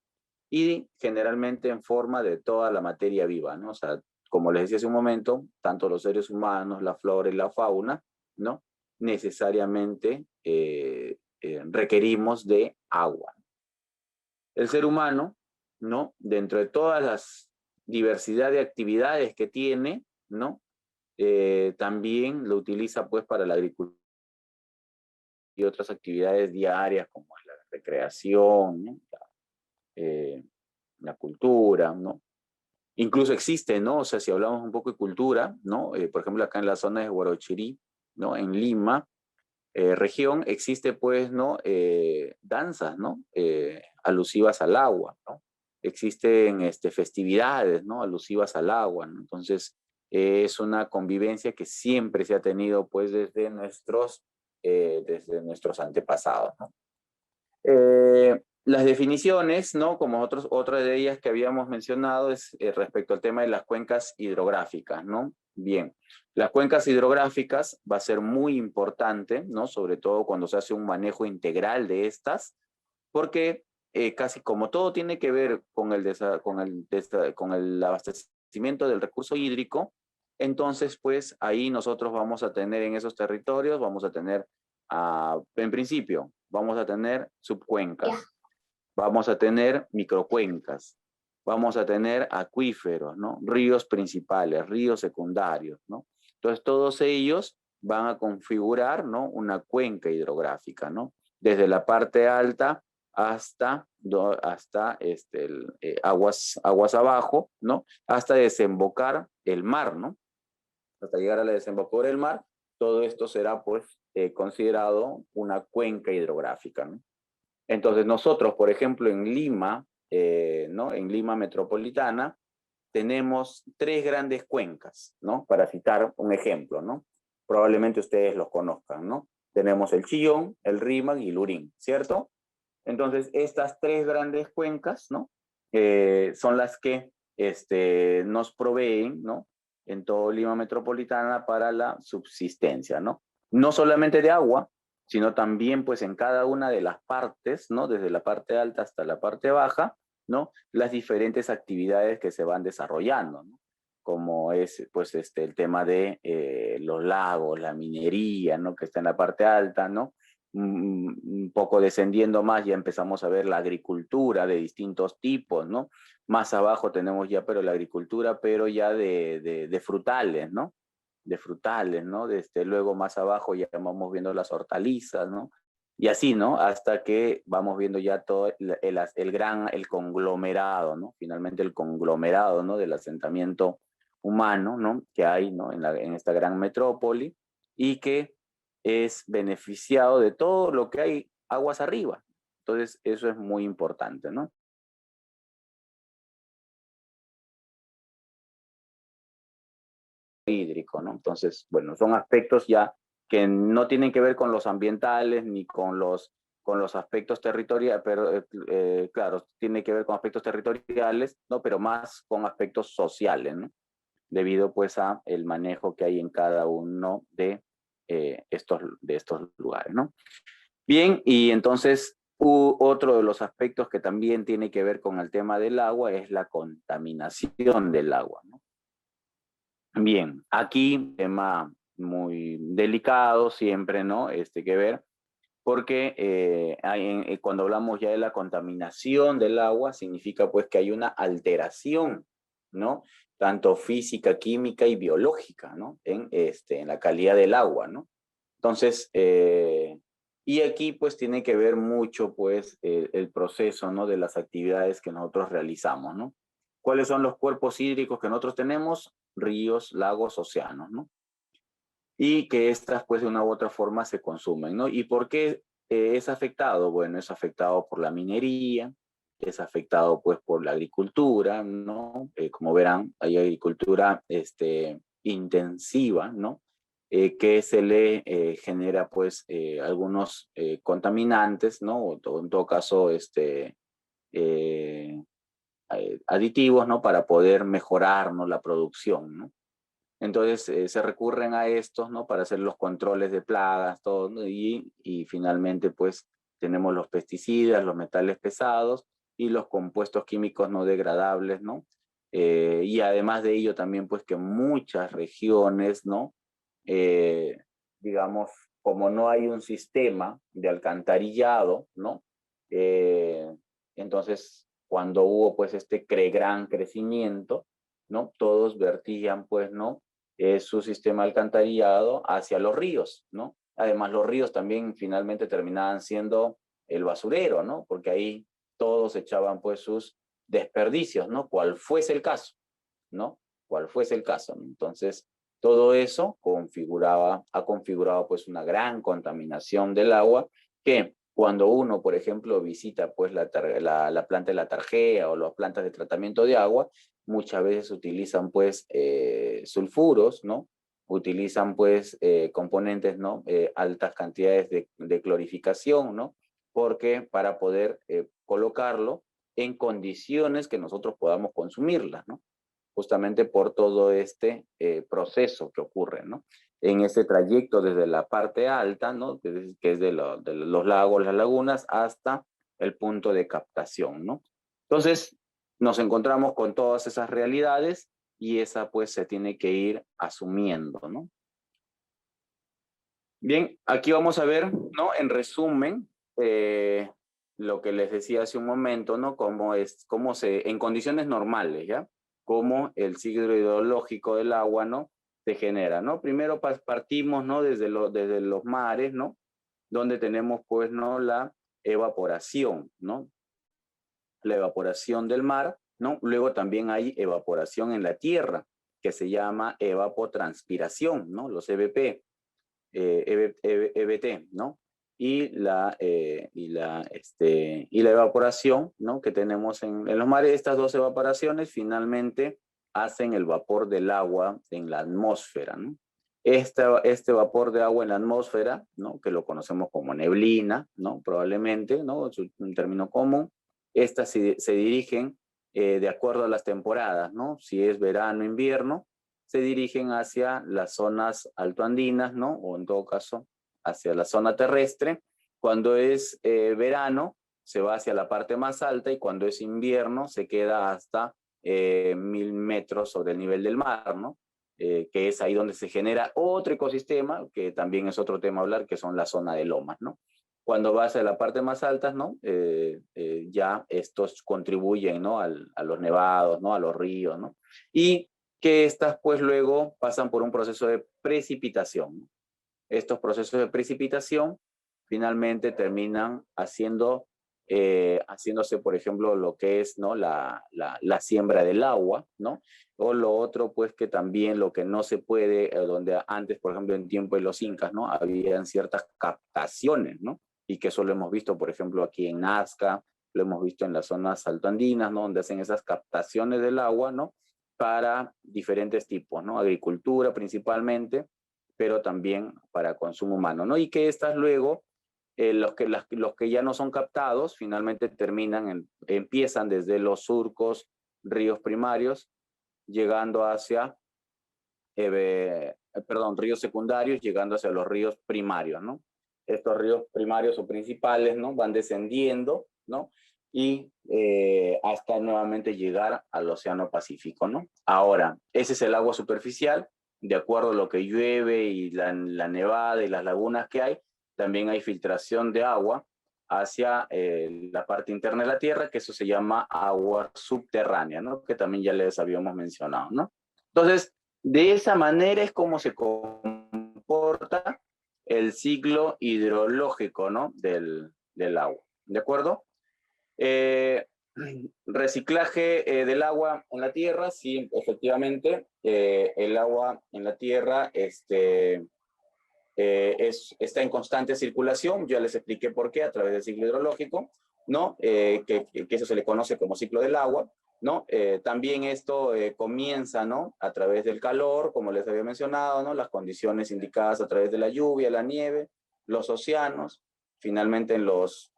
y generalmente en forma de toda la materia viva, ¿no? O sea, como les decía hace un momento, tanto los seres humanos, la flora y la fauna, ¿no? Necesariamente requerimos de agua. El ser humano, ¿no? Dentro de todas las diversidad de actividades que tiene, ¿no? También lo utiliza pues para la agricultura y otras actividades diarias como la recreación, ¿no? La cultura, ¿no? Incluso existe, ¿no? O sea, si hablamos un poco de cultura, ¿no? Por ejemplo, acá en la zona de Huarochirí, ¿no? En Lima, región, existe pues, ¿no? Danzas, ¿no? Alusivas al agua, ¿no? Existen festividades, ¿no? Alusivas al agua, ¿no? Entonces, es una convivencia que siempre se ha tenido pues desde nuestros antepasados, ¿no? Las definiciones, ¿no? Como otra de ellas que habíamos mencionado es respecto al tema de las cuencas hidrográficas, ¿no? Bien, las cuencas hidrográficas va a ser muy importante, ¿no? Sobre todo cuando se hace un manejo integral de estas, porque casi como todo tiene que ver con el abastecimiento del recurso hídrico, entonces pues ahí nosotros vamos a tener en esos territorios, vamos a tener, en principio, vamos a tener subcuencas, vamos a tener microcuencas, vamos a tener acuíferos, ¿no? Ríos principales, ríos secundarios, ¿no? Entonces todos ellos van a configurar, ¿no? Una cuenca hidrográfica, ¿no? Desde la parte alta hasta aguas abajo, ¿no? Hasta desembocar el mar, ¿no? Hasta llegar a la desembocadura del mar, todo esto será pues considerado una cuenca hidrográfica, ¿no? Entonces nosotros, por ejemplo, en Lima, ¿no? En Lima metropolitana, tenemos 3 grandes cuencas, ¿no? Para citar un ejemplo, ¿no? Probablemente ustedes los conozcan, ¿no? Tenemos el Chillón, el Rímac y el Lurín, ¿cierto? Entonces, estas 3 grandes cuencas, ¿no? Son las que nos proveen, ¿no? En todo Lima metropolitana para la subsistencia, ¿no? No solamente de agua, sino también, pues, en cada una de las partes, ¿no? Desde la parte alta hasta la parte baja, ¿no? Las diferentes actividades que se van desarrollando, ¿no? Como es, pues, el tema de los lagos, la minería, ¿no? Que está en la parte alta, ¿no? Un poco descendiendo más, ya empezamos a ver la agricultura de distintos tipos, ¿no? Más abajo tenemos ya, pero la agricultura, pero ya de frutales, ¿no? De frutales, ¿no? Luego más abajo ya vamos viendo las hortalizas, ¿no? Y así, ¿no? Hasta que vamos viendo ya todo el conglomerado, ¿no? Finalmente el conglomerado, ¿no? Del asentamiento humano, ¿no? Que hay, ¿no? En esta gran metrópoli y que es beneficiado de todo lo que hay aguas arriba. Entonces, eso es muy importante, ¿no? Hídrico, ¿no? Entonces, bueno, son aspectos ya que no tienen que ver con los ambientales ni con los aspectos territoriales, pero claro, tiene que ver con aspectos territoriales, ¿no? Pero más con aspectos sociales, ¿no? Debido pues a el manejo que hay en cada uno de estos lugares, ¿no? Bien, y entonces otro de los aspectos que también tiene que ver con el tema del agua es la contaminación del agua, ¿no? Bien, aquí tema muy delicado siempre, ¿no? Que ver, porque cuando hablamos ya de la contaminación del agua, significa pues que hay una alteración, ¿no? Tanto física, química y biológica, ¿no? En la calidad del agua, ¿no? Entonces, y aquí pues tiene que ver mucho pues el proceso, ¿no? De las actividades que nosotros realizamos, ¿no? ¿Cuáles son los cuerpos hídricos que nosotros tenemos? Ríos, lagos, océanos, ¿no? Y que estas pues de una u otra forma se consumen, ¿no? ¿Y por qué es afectado? Bueno, es afectado por la minería, es afectado pues por la agricultura, ¿no? Como verán, hay agricultura intensiva, ¿no? Que se le genera pues algunos contaminantes, ¿no? O en todo caso, eh, aditivos, ¿no? Para poder mejorar, ¿no? La producción, ¿no? Entonces se recurren a estos, ¿no? Para hacer los controles de plagas, todo, ¿no? Y finalmente, pues, tenemos los pesticidas, los metales pesados y los compuestos químicos no degradables, ¿no? Y además de ello también, pues, que muchas regiones, ¿no? Eh, digamos, como no hay un sistema de alcantarillado, ¿no? Eh, entonces, cuando hubo, pues, gran crecimiento, ¿no? Todos vertían, pues, ¿no? Su sistema alcantarillado hacia los ríos, ¿no? Además, los ríos también finalmente terminaban siendo el basurero, ¿no? Porque ahí todos echaban, pues, sus desperdicios, ¿no? Cual fuese el caso, ¿no? Cual fuese el caso, ¿no? Entonces, todo eso ha configurado, pues, una gran contaminación del agua que cuando uno, por ejemplo, visita, pues, la planta de la Tarjea o las plantas de tratamiento de agua, muchas veces utilizan pues sulfuros, ¿no? Utilizan pues componentes, ¿no? Altas cantidades de clorificación, ¿no? Porque para poder colocarlo en condiciones que nosotros podamos consumirlas, ¿no? Justamente por todo proceso que ocurre, ¿no? En ese trayecto desde la parte alta, ¿no? Que es de los lagos, las lagunas, hasta el punto de captación, ¿no? Entonces, nos encontramos con todas esas realidades y esa pues se tiene que ir asumiendo, ¿no? Bien, aquí vamos a ver, ¿no? En resumen, lo que les decía hace un momento, ¿no? En condiciones normales, ¿ya? Cómo el ciclo hidrológico del agua, ¿no? Se genera, ¿no? Primero partimos, ¿no? Desde los mares, ¿no? Donde tenemos, pues, ¿no? evaporación, ¿no? La evaporación del mar, ¿no? Luego también hay evaporación en la tierra, que se llama evapotranspiración, ¿no? Los EBP, EBT, ¿no? Y la evaporación, ¿no? Que tenemos en los mares. Estas dos evaporaciones finalmente hacen el vapor del agua en la atmósfera, ¿no? Este vapor de agua en la atmósfera, ¿no? Que lo conocemos como neblina, ¿no? Probablemente, ¿no? Es un término común. Estas se dirigen de acuerdo a las temporadas, ¿no? Si es verano, invierno, se dirigen hacia las zonas altoandinas, ¿no? O en todo caso, hacia la zona terrestre. Cuando es verano, se va hacia la parte más alta, y cuando es invierno, se queda hasta 1000 metros sobre el nivel del mar, ¿no? Que es ahí donde se genera otro ecosistema, que también es otro tema a hablar, que son la zona de lomas, ¿no? Cuando va hacia la parte más alta, ¿no? Ya estos contribuyen, ¿no? A los nevados, ¿no? A los ríos, ¿no? Y que estas pues luego pasan por un proceso de precipitación. Estos procesos de precipitación finalmente terminan haciéndose, por ejemplo, lo que es, ¿no? la siembra del agua, ¿no? O lo otro, pues, que también lo que no se puede, donde antes, por ejemplo, en tiempo de los incas, ¿no? Habían ciertas captaciones, ¿no? Y que eso lo hemos visto, por ejemplo, aquí en Nazca, lo hemos visto en las zonas altoandinas, ¿no? Donde hacen esas captaciones del agua, ¿no? Para diferentes tipos, ¿no? Agricultura principalmente, pero también para consumo humano, ¿no? Y que estas luego, los que ya no son captados, finalmente empiezan desde los surcos, ríos primarios, llegando hacia, ríos secundarios, llegando hacia los ríos primarios, ¿no? Estos ríos primarios o principales, ¿no? Van descendiendo, ¿no? Y hasta nuevamente llegar al Océano Pacífico, ¿no? Ahora, ese es el agua superficial. De acuerdo a lo que llueve y la nevada y las lagunas que hay, también hay filtración de agua hacia la parte interna de la Tierra, que eso se llama agua subterránea, ¿no? Que también ya les habíamos mencionado, ¿no? Entonces, de esa manera es como se comporta el ciclo hidrológico, ¿no? Del agua, ¿de acuerdo? Reciclaje del agua en la tierra, sí, efectivamente, el agua en la tierra está en constante circulación. Ya les expliqué por qué, a través del ciclo hidrológico, ¿no? Que eso se le conoce como ciclo del agua, ¿no? También esto comienza, ¿no? A través del calor, como les había mencionado, ¿no? Las condiciones indicadas a través de la lluvia, la nieve, los océanos, finalmente en las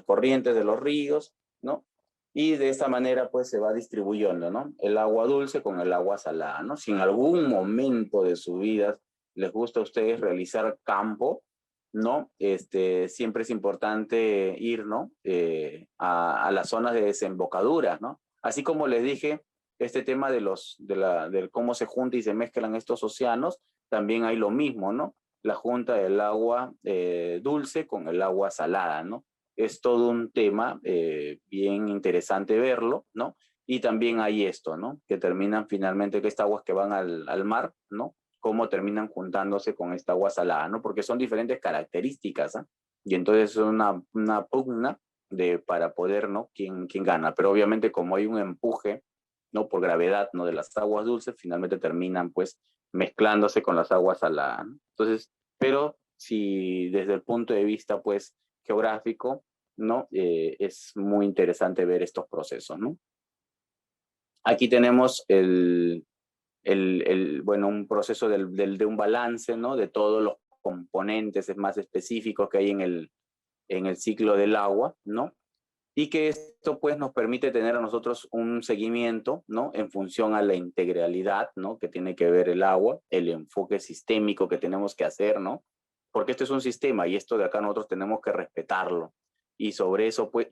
corrientes de los ríos, ¿no? Y de esta manera, pues, se va distribuyendo, ¿no? El agua dulce con el agua salada, ¿no? Si en algún momento de su vida les gusta a ustedes realizar campo, ¿no? Siempre es importante ir, ¿no? A las zonas de desembocadura, ¿no? Así como les dije, este tema de cómo se junta y se mezclan estos océanos, también hay lo mismo, ¿no? La junta del agua dulce con el agua salada, ¿no? Es todo un tema bien interesante verlo, ¿no? Y también hay esto, ¿no? Que terminan finalmente, que estas aguas que van al mar, ¿no? Cómo terminan juntándose con esta agua salada, ¿no? Porque son diferentes características, ¿eh? Y entonces es una pugna para poder, ¿no? ¿Quién gana? Pero obviamente como hay un empuje, ¿no? Por gravedad, ¿no? De las aguas dulces, finalmente terminan, pues, mezclándose con las aguas saladas, ¿no? Entonces, pero si desde el punto de vista, pues, geográfico, ¿no? Es muy interesante ver estos procesos, ¿no? Aquí tenemos bueno, un proceso de un balance, ¿no? De todos los componentes más específicos que hay en el ciclo del agua, ¿no? Y que esto pues nos permite tener a nosotros un seguimiento, ¿no? En función a la integralidad, ¿no? Que tiene que ver el agua, el enfoque sistémico que tenemos que hacer, ¿no? Porque esto es un sistema y esto de acá nosotros tenemos que respetarlo. Y sobre eso, pues,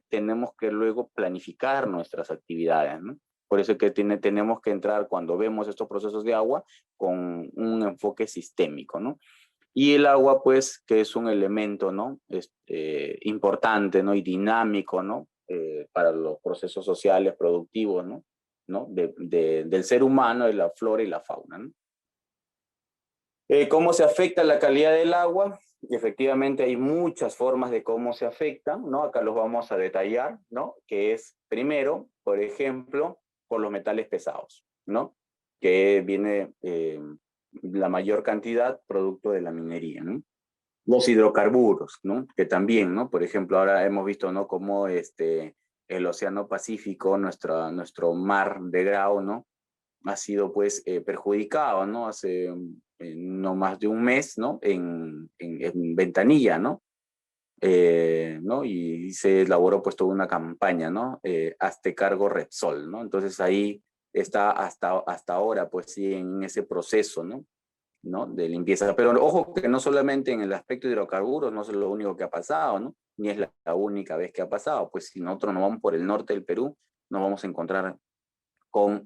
tenemos que luego planificar nuestras actividades, ¿no? Por eso es que tenemos que entrar cuando vemos estos procesos de agua con un enfoque sistémico, ¿no? Y el agua, pues, que es un elemento, ¿no? Importante, ¿no? Y dinámico, ¿no? Para los procesos sociales, productivos, ¿no? Del ser humano, de la flora y la fauna, ¿no? ¿Cómo se afecta la calidad del agua? Y efectivamente hay muchas formas de cómo se afectan, ¿no? Acá los vamos a detallar, ¿no? Que es, primero, por ejemplo, por los metales pesados, ¿no? Que viene la mayor cantidad producto de la minería, ¿no? Los hidrocarburos, ¿no? Que también, ¿no? Por ejemplo, ahora hemos visto, ¿no? Cómo el Océano Pacífico, nuestro mar de Grau, ¿no? Ha sido pues perjudicado, ¿no? Hace no más de un mes, ¿no? En Ventanilla, ¿no? ¿No? Y se elaboró pues toda una campaña, ¿no? Hazte cargo Repsol, ¿no? Entonces ahí está hasta ahora pues sí en ese proceso, ¿no? ¿No? De limpieza. Pero ojo que no solamente en el aspecto de hidrocarburos, no es lo único que ha pasado, ¿no? Ni es la única vez que ha pasado, pues si nosotros nos vamos por el norte del Perú, nos vamos a encontrar con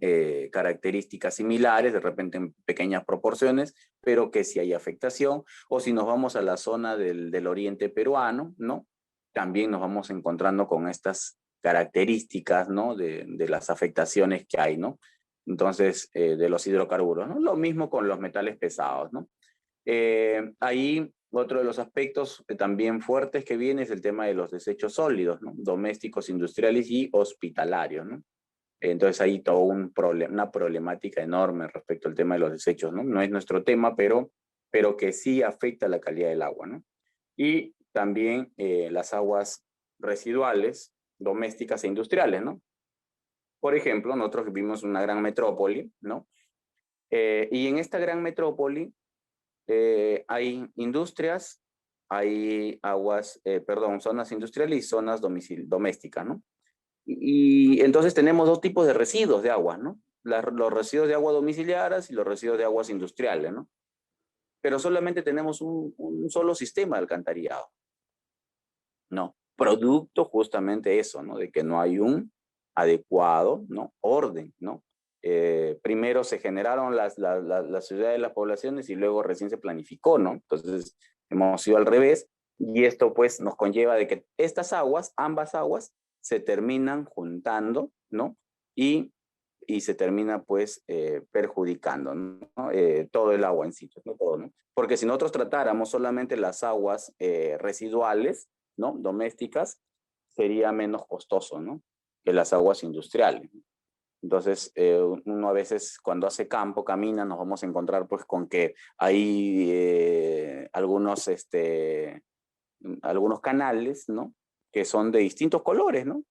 características similares, de repente en pequeñas proporciones, pero que sí hay afectación. O si nos vamos a la zona del oriente peruano, ¿no? También nos vamos encontrando con estas características, ¿no? De las afectaciones que hay, ¿no? Entonces, de los hidrocarburos, ¿no? Lo mismo con los metales pesados, ¿no? Ahí otro de los aspectos también fuertes que viene es el tema de los desechos sólidos, ¿no? Domésticos, industriales y hospitalarios, ¿no? Entonces hay todo una problemática enorme respecto al tema de los desechos, ¿no? No es nuestro tema, pero que sí afecta la calidad del agua, ¿no? Y también las aguas residuales, domésticas e industriales, ¿no? Por ejemplo, nosotros vivimos en una gran metrópoli, ¿no? Y en esta gran metrópoli hay industrias, hay zonas industriales y zonas domésticas, ¿no? Y entonces tenemos dos tipos de residuos de agua, ¿no? Los residuos de agua domiciliares y los residuos de aguas industriales, ¿no? Pero solamente tenemos un solo sistema de alcantarillado, ¿no? Producto justamente eso, ¿no? De que no hay un adecuado, ¿no? Orden, ¿no? Primero se generaron las ciudades, las poblaciones y luego recién se planificó, ¿no? Entonces hemos ido al revés y esto pues nos conlleva de que estas aguas, ambas aguas, se terminan juntando, ¿no? Y se termina pues perjudicando, ¿no? Todo el agua en sí, no todo, ¿no? Porque si nosotros tratáramos solamente las aguas residuales, ¿no? Domésticas, sería menos costoso, ¿no? Que las aguas industriales. Entonces, uno a veces cuando hace campo, camina, nos vamos a encontrar pues con que hay algunos canales, ¿no? Que son de distintos colores, ¿no?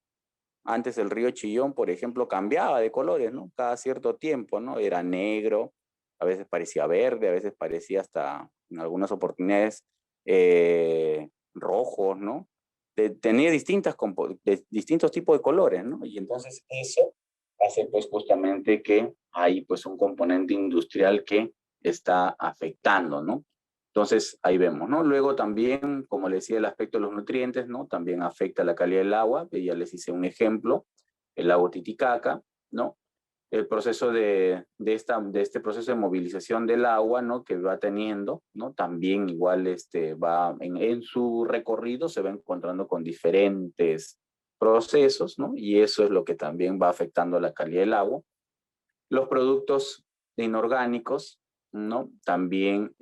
Antes el río Chillón, por ejemplo, cambiaba de colores, ¿no? Cada cierto tiempo, ¿no? Era negro, a veces parecía verde, a veces parecía hasta, en algunas oportunidades, rojo, ¿no? Tenía distintos tipos de colores, ¿no? Y entonces eso hace pues justamente que hay pues un componente industrial que está afectando, ¿no? Entonces, ahí vemos, ¿no? Luego también, como les decía, el aspecto de los nutrientes, ¿no? También afecta la calidad del agua, que ya les hice un ejemplo, el lago Titicaca, ¿no? El proceso de este proceso de movilización del agua, ¿no? Que va teniendo, ¿no? También igual va en su recorrido, se va encontrando con diferentes procesos, ¿no? Y eso es lo que también va afectando la calidad del agua. Los productos inorgánicos, ¿no? También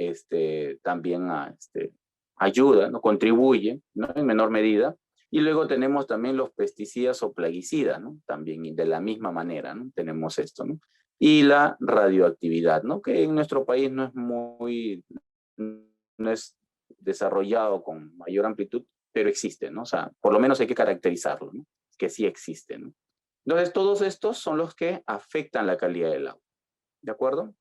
ayuda, ¿no? Contribuye, ¿no? En menor medida. Y luego tenemos también los pesticidas o plaguicidas, ¿no? También de la misma manera, ¿no? Tenemos esto, ¿no? Y la radioactividad, ¿no? Que en nuestro país no es desarrollado con mayor amplitud, pero existe, ¿no? O sea, por lo menos hay que caracterizarlo, ¿no? Que sí existe, ¿no? Entonces, todos estos son los que afectan la calidad del agua, ¿de acuerdo?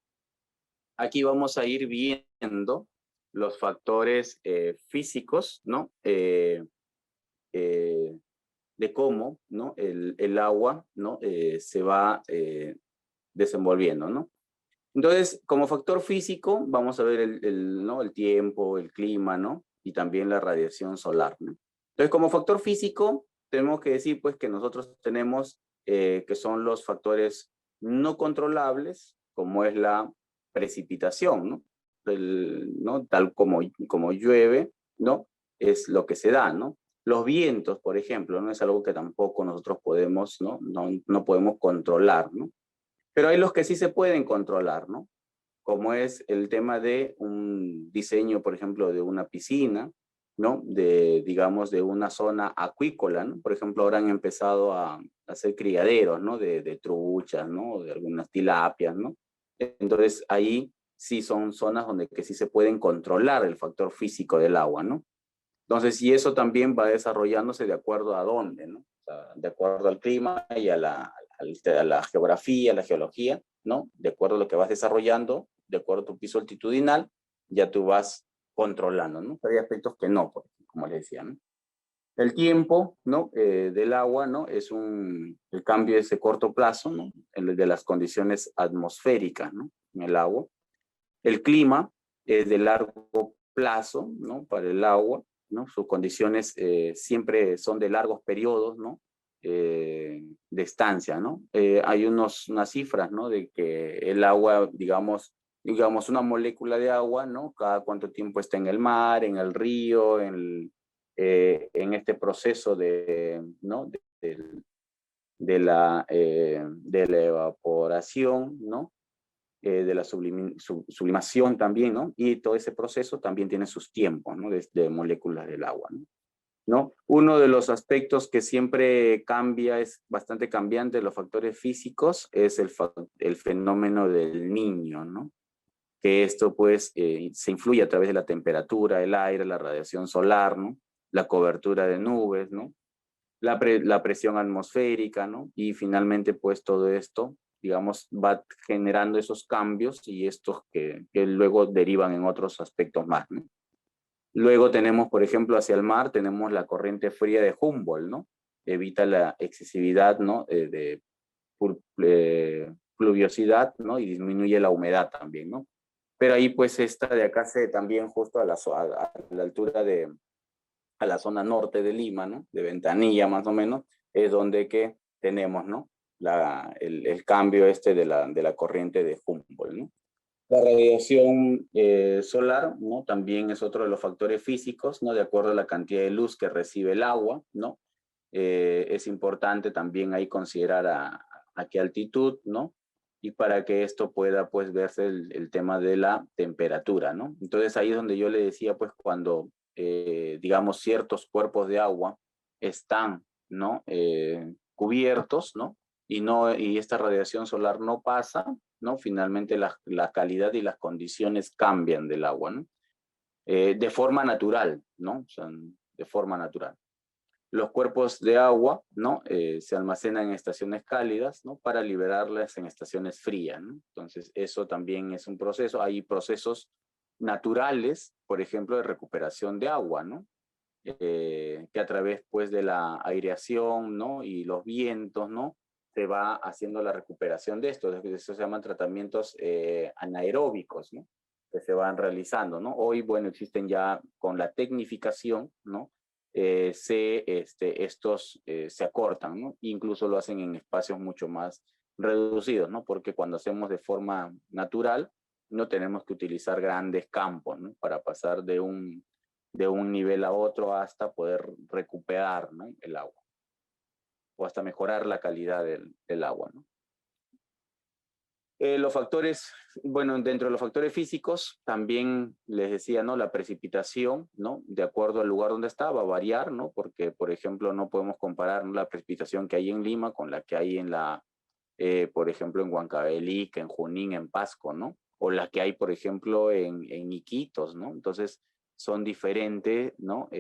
Aquí vamos a ir viendo los factores físicos, ¿no? De cómo, ¿no? El agua, ¿no? Se va desenvolviendo, ¿no? Entonces, como factor físico, vamos a ver ¿no? El tiempo, el clima, ¿no? Y también la radiación solar, ¿no? Entonces, como factor físico, tenemos que decir, pues, que nosotros tenemos que son los factores no controlables, como es la precipitación, ¿no? ¿No? Tal como llueve, ¿no? Es lo que se da, ¿no? Los vientos, por ejemplo, no es algo que tampoco nosotros podemos, ¿no? No podemos controlar, ¿no? Pero hay los que sí se pueden controlar, ¿no? como es el tema de un diseño, por ejemplo, de una piscina, ¿no? Digamos, de una zona acuícola, ¿no? Por ejemplo, ahora han empezado a hacer criaderos, ¿no? De truchas, ¿no? De algunas tilapias, ¿no? Entonces, ahí sí son zonas donde que sí se pueden controlar el factor físico del agua, ¿no? Entonces, y eso también va desarrollándose de acuerdo a dónde, ¿no? O sea, de acuerdo al clima y a la geografía, a la geología, ¿no? De acuerdo a lo que vas desarrollando, de acuerdo a tu piso altitudinal, ya tú vas controlando, ¿no? Pero hay aspectos que no, como les decía, ¿no? El tiempo, ¿no? Del agua, ¿no? El cambio es de corto plazo, ¿no? El de las condiciones atmosféricas, ¿no? En el agua. El clima es de largo plazo, ¿no? Para el agua, ¿no? Sus condiciones siempre son de largos periodos, ¿no? De estancia, ¿no? Hay unas cifras, ¿no? De que el agua, digamos, una molécula de agua, ¿no? Cada cuánto tiempo está en el mar, en el río, en este proceso ¿no? De la evaporación, ¿no? De la sublimación también, ¿no? Y todo ese proceso también tiene sus tiempos, ¿no? De moléculas del agua, ¿no? ¿No? Uno de los aspectos que siempre cambia, es bastante cambiante de los factores físicos, es el fenómeno del niño, ¿no? Que esto pues se influye a través de la temperatura, el aire, la radiación solar, ¿no? La cobertura de nubes, ¿no? La presión atmosférica, ¿no? Y finalmente, pues todo esto, digamos, va generando esos cambios y estos que luego derivan en otros aspectos más, ¿no? Luego tenemos, por ejemplo, hacia el mar, tenemos la corriente fría de Humboldt, ¿no? Evita la excesividad, ¿no? Pluviosidad, ¿no? Y disminuye la humedad también, ¿no? Pero ahí, pues, esta de acá se también justo a la altura a la zona norte de Lima, ¿no? De Ventanilla más o menos, es donde que tenemos, ¿no? El cambio de la corriente de Humboldt, ¿no? La radiación solar, ¿no? También es otro de los factores físicos, ¿no? De acuerdo a la cantidad de luz que recibe el agua, ¿no? Es importante también ahí considerar a qué altitud, ¿no? Y para que esto pueda, pues, verse el tema de la temperatura, ¿no? Entonces ahí es donde yo le decía, pues, cuando, digamos, ciertos cuerpos de agua están, ¿no? Cubiertos, ¿no? Y esta radiación solar no pasa, ¿no? Finalmente la calidad y las condiciones cambian del agua, ¿no? De forma natural, ¿no? O sea, de forma natural. Los cuerpos de agua, ¿no? Se almacenan en estaciones cálidas, ¿no? Para liberarlas en estaciones frías, ¿no? Entonces, eso también es un proceso. Hay procesos naturales, por ejemplo, de recuperación de agua, ¿no? Que a través, pues, de la aireación, ¿no? Y los vientos, ¿no? Se va haciendo la recuperación de esto. Eso se llaman tratamientos anaeróbicos, ¿no? Que se van realizando, ¿no? Hoy, bueno, existen ya con la tecnificación, ¿no? Estos se acortan, ¿no? Incluso lo hacen en espacios mucho más reducidos, ¿no? Porque cuando hacemos de forma natural, no tenemos que utilizar grandes campos, ¿no? Para pasar de un nivel a otro hasta poder recuperar, ¿no? El agua o hasta mejorar la calidad del agua, ¿no? Los factores, bueno, dentro de los factores físicos, también les decía, ¿no? La precipitación, ¿no? De acuerdo al lugar donde está, va a variar, ¿no? Porque, por ejemplo, no podemos comparar, ¿no? La precipitación que hay en Lima con la que hay por ejemplo, en Huancavelica, en Junín, en Pasco, ¿no? O la que hay, por ejemplo, en Iquitos, ¿no? Entonces, son diferentes, ¿no?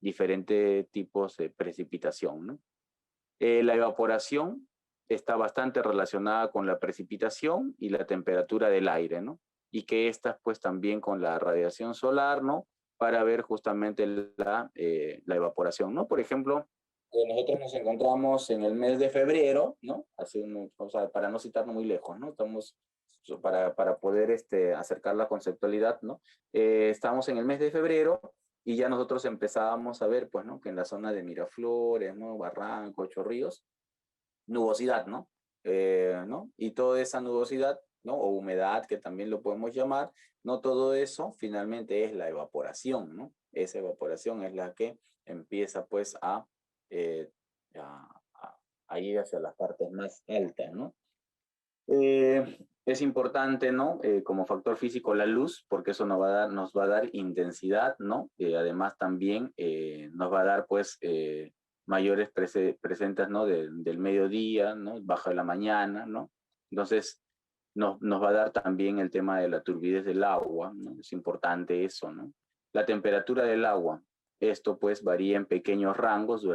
Diferentes tipos de precipitación, ¿no? La evaporación está bastante relacionada con la precipitación y la temperatura del aire, ¿no? Y que estas, pues, también con la radiación solar, ¿no? Para ver justamente la evaporación, ¿no? Por ejemplo, nosotros nos encontramos en el mes de febrero, ¿no? O sea, para no citarnos muy lejos, ¿no? Para poder acercar la conceptualidad, ¿no? Estamos en el mes de febrero y ya nosotros empezábamos a ver, pues, ¿no? Que en la zona de Miraflores, ¿no? Barranco, Chorrillos, nubosidad, ¿no? ¿No? Y toda esa nubosidad, ¿no? O humedad, que también lo podemos llamar, ¿no? Todo eso finalmente es la evaporación, ¿no? Esa evaporación es la que empieza, pues, eh, a, a ir hacia las partes más altas, ¿no? Es importante, ¿no? Como factor físico la luz, porque eso nos va a dar intensidad, ¿no? Además también nos va a dar, pues, mayores presentes, ¿no? Del mediodía, ¿no? Bajo de la mañana, ¿no? Entonces, nos va a dar también el tema de la turbidez del agua, ¿no? Es importante eso, ¿no? La temperatura del agua, esto pues varía en pequeños rangos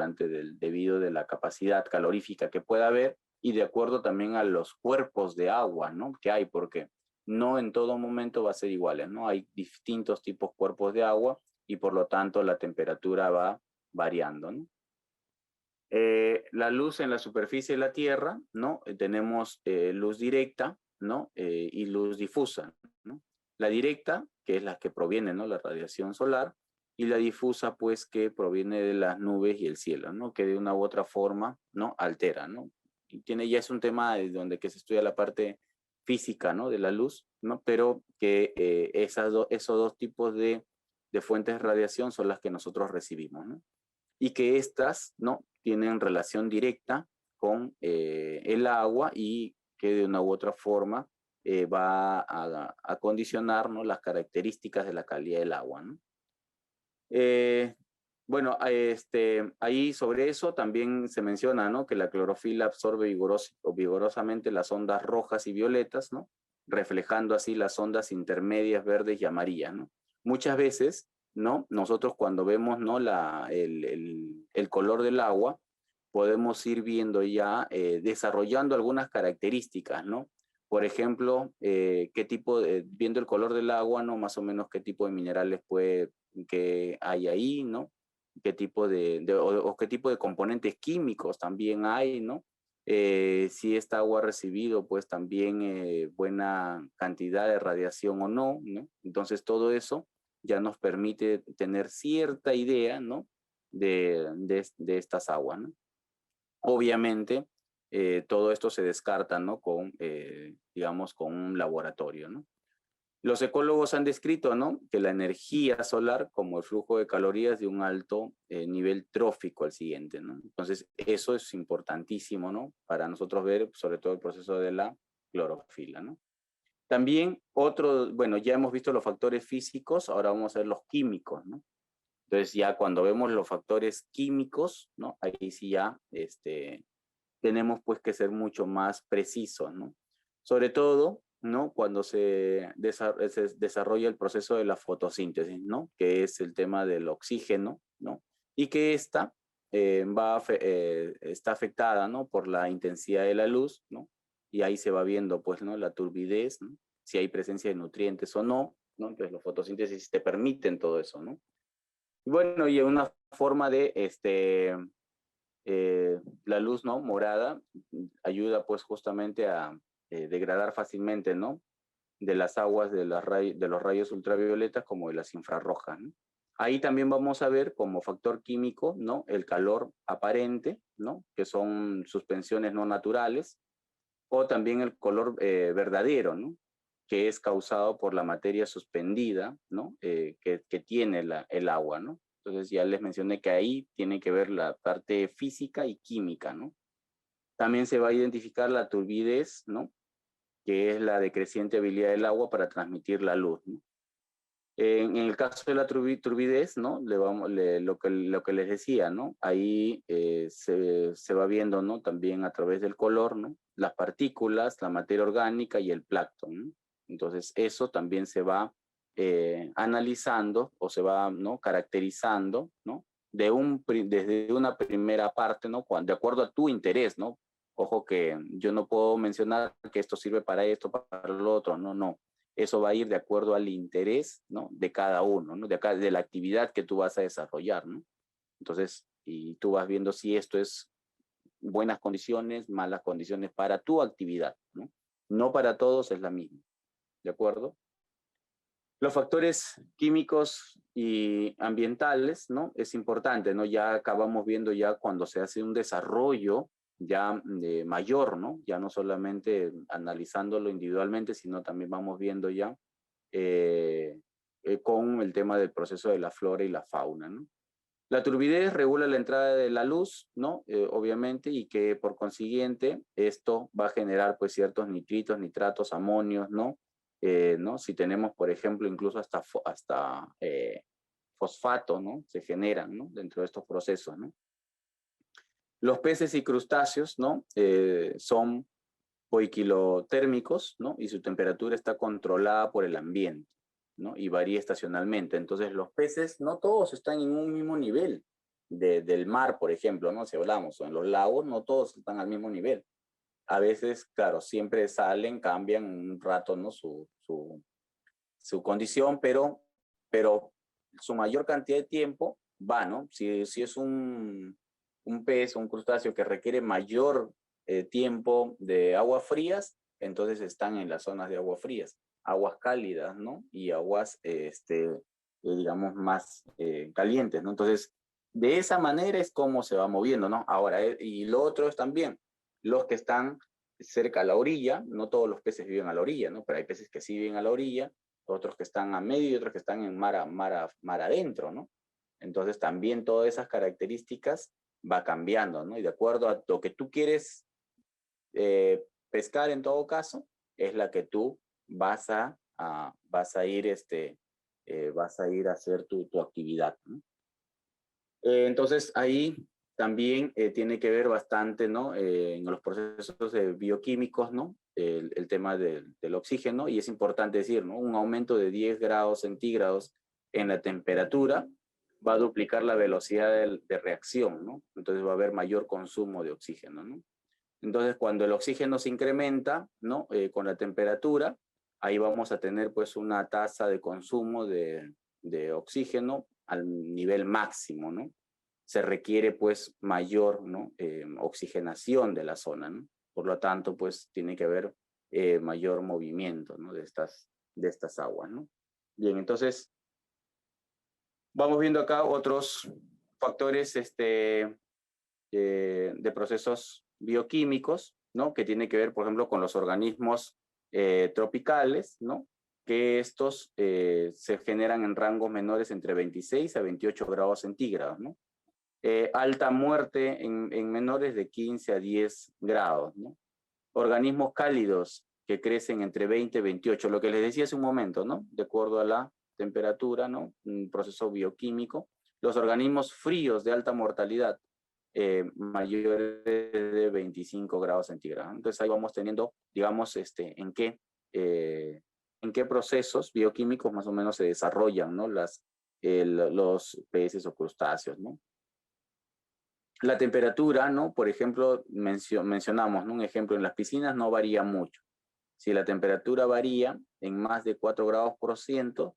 debido de la capacidad calorífica que pueda haber y de acuerdo también a los cuerpos de agua, ¿no? Que hay, porque no en todo momento va a ser iguales, ¿no? Hay distintos tipos de cuerpos de agua y por lo tanto la temperatura va variando, ¿no? La luz en la superficie de la Tierra, ¿no? Tenemos luz directa, ¿no? Y luz difusa, ¿no? La directa, que es la que proviene, ¿no? La radiación solar, y la difusa, pues, que proviene de las nubes y el cielo, ¿no? Que de una u otra forma, ¿no? Altera, ¿no? Y ya es un tema que se estudia la parte física, ¿no? De la luz, ¿no? Pero que esos dos tipos de fuentes de radiación son las que nosotros recibimos, ¿no? Y que estas, ¿no? Tienen relación directa con el agua y que de una u otra forma va a condicionar, ¿no? Las características de la calidad del agua, ¿no? Bueno, ahí sobre eso también se menciona, ¿no? Que la clorofila absorbe vigorosamente las ondas rojas y violetas, ¿no? Reflejando así las ondas intermedias verdes y amarillas, ¿no? Muchas veces, ¿no? Nosotros cuando vemos, ¿no? El color del agua, podemos ir viendo ya, desarrollando algunas características, ¿no? Por ejemplo, viendo el color del agua, ¿no? Más o menos qué tipo de minerales que hay ahí, ¿no? Qué tipo o qué tipo de componentes químicos también hay, ¿no? Si esta agua ha recibido, pues también buena cantidad de radiación o no, ¿no? Entonces todo eso ya nos permite tener cierta idea, ¿no? De estas aguas, ¿no? Obviamente, todo esto se descarta, ¿no? Digamos, con un laboratorio, ¿no? Los ecólogos han descrito, ¿no? Que la energía solar como el flujo de calorías de un alto nivel trófico al siguiente, ¿no? Entonces, eso es importantísimo, ¿no? Para nosotros ver, sobre todo el proceso de la clorofila, ¿no? También bueno, ya hemos visto los factores físicos, ahora vamos a ver los químicos, ¿no? Entonces, ya cuando vemos los factores químicos, ¿no? Ahí sí ya, tenemos pues que ser mucho más precisos, ¿no? Sobre todo, ¿no? Cuando se desarrolla el proceso de la fotosíntesis, ¿no? Que es el tema del oxígeno, ¿no? Y que esta está afectada, ¿no? Por la intensidad de la luz, ¿no? Y ahí se va viendo, pues, ¿no? La turbidez, ¿no? Si hay presencia de nutrientes o no, ¿no? Entonces, la fotosíntesis te permiten todo eso, ¿no? Y bueno, y una forma de, la luz, ¿no? Morada ayuda pues justamente a degradar fácilmente, ¿no? De las aguas de los rayos ultravioletas como de las infrarrojas, ¿no? Ahí también vamos a ver como factor químico, ¿no? El calor aparente, ¿no? Que son suspensiones no naturales, o también el color verdadero, ¿no? Que es causado por la materia suspendida, ¿no? Que tiene el agua, ¿no? Entonces ya les mencioné que ahí tiene que ver la parte física y química, ¿no? También se va a identificar la turbidez, ¿no? Que es la decreciente habilidad del agua para transmitir la luz, ¿no? En el caso de la turbidez, ¿no? Lo que les decía, ¿no? Ahí se va viendo, ¿no? También a través del color, ¿no? Las partículas, la materia orgánica y el plancton, ¿no? Entonces, eso también se va analizando o se va, ¿no? Caracterizando, ¿no? Desde una primera parte, ¿no? De acuerdo a tu interés, ¿no? Ojo que yo no puedo mencionar que esto sirve para esto, para lo otro, no, no. Eso va a ir de acuerdo al interés, ¿no? De cada uno, ¿no? De la actividad que tú vas a desarrollar, ¿no? Entonces, y tú vas viendo si esto es buenas condiciones, malas condiciones para tu actividad, ¿no? No para todos es la misma, ¿de acuerdo? Los factores químicos y ambientales, ¿no? Es importante, ¿no? Ya acabamos viendo ya cuando se hace un desarrollo ya mayor, ¿no? Ya no solamente analizándolo individualmente, sino también vamos viendo ya con el tema del proceso de la flora y la fauna, ¿no? La turbidez regula la entrada de la luz, ¿no? Obviamente, y que por consiguiente esto va a generar pues ciertos nitritos, nitratos, amonios, ¿no? ¿No? Si tenemos, por ejemplo, incluso hasta fosfato, ¿no? Se generan, ¿no? Dentro de estos procesos, ¿no? Los peces y crustáceos, ¿no? Son poiquilotérmicos, ¿no? Y su temperatura está controlada por el ambiente, ¿no? Y varía estacionalmente. Entonces, los peces no todos están en un mismo nivel del mar, por ejemplo, ¿no? Si hablamos, o en los lagos, no todos están al mismo nivel. A veces, claro, siempre salen, cambian un rato, ¿no? Su condición, pero su mayor cantidad de tiempo va, ¿no? Si es un pez o un crustáceo que requiere mayor tiempo de aguas frías, entonces están en las zonas de aguas frías, aguas cálidas, ¿no? Y aguas, digamos, más calientes, ¿no? Entonces, de esa manera es como se va moviendo, ¿no? Ahora, y lo otro es también los que están cerca a la orilla, no todos los peces viven a la orilla, ¿no? Pero hay peces que sí viven a la orilla, otros que están a medio y otros que están en mar adentro, ¿no? Entonces también todas esas características va cambiando, ¿no? Y de acuerdo a lo que tú quieres pescar en todo caso, es la que tú vas a ir a hacer tu actividad, ¿no? Entonces ahí también tiene que ver bastante, ¿no? En los procesos bioquímicos, ¿no? El tema del oxígeno, y es importante decir, ¿no? Un aumento de 10 grados centígrados en la temperatura va a duplicar la velocidad de reacción, ¿no? Entonces va a haber mayor consumo de oxígeno, ¿no? Entonces cuando el oxígeno se incrementa, ¿no? Con la temperatura, ahí vamos a tener pues una tasa de consumo de oxígeno al nivel máximo, ¿no? Se requiere pues mayor, ¿no? Oxigenación de la zona, ¿no? Por lo tanto, pues tiene que haber mayor movimiento, ¿no? de estas aguas, ¿no? Bien, entonces vamos viendo acá otros factores de procesos bioquímicos, ¿no? Que tiene que ver, por ejemplo, con los organismos tropicales, ¿no? Que estos se generan en rangos menores entre 26 a 28 grados centígrados, ¿no? Alta muerte en menores de 15 a 10 grados, ¿no? Organismos cálidos que crecen entre 20 y 28, lo que les decía hace un momento, ¿no? De acuerdo a la temperatura, ¿no? Un proceso bioquímico. Los organismos fríos de alta mortalidad, mayores de 25 grados centígrados. Entonces ahí vamos teniendo, digamos, en qué procesos bioquímicos más o menos se desarrollan, ¿no? Los peces o crustáceos, ¿no? La temperatura, ¿no? Por ejemplo, mencionamos, ¿no? Un ejemplo, en las piscinas no varía mucho. Si la temperatura varía en más de 4 grados por ciento,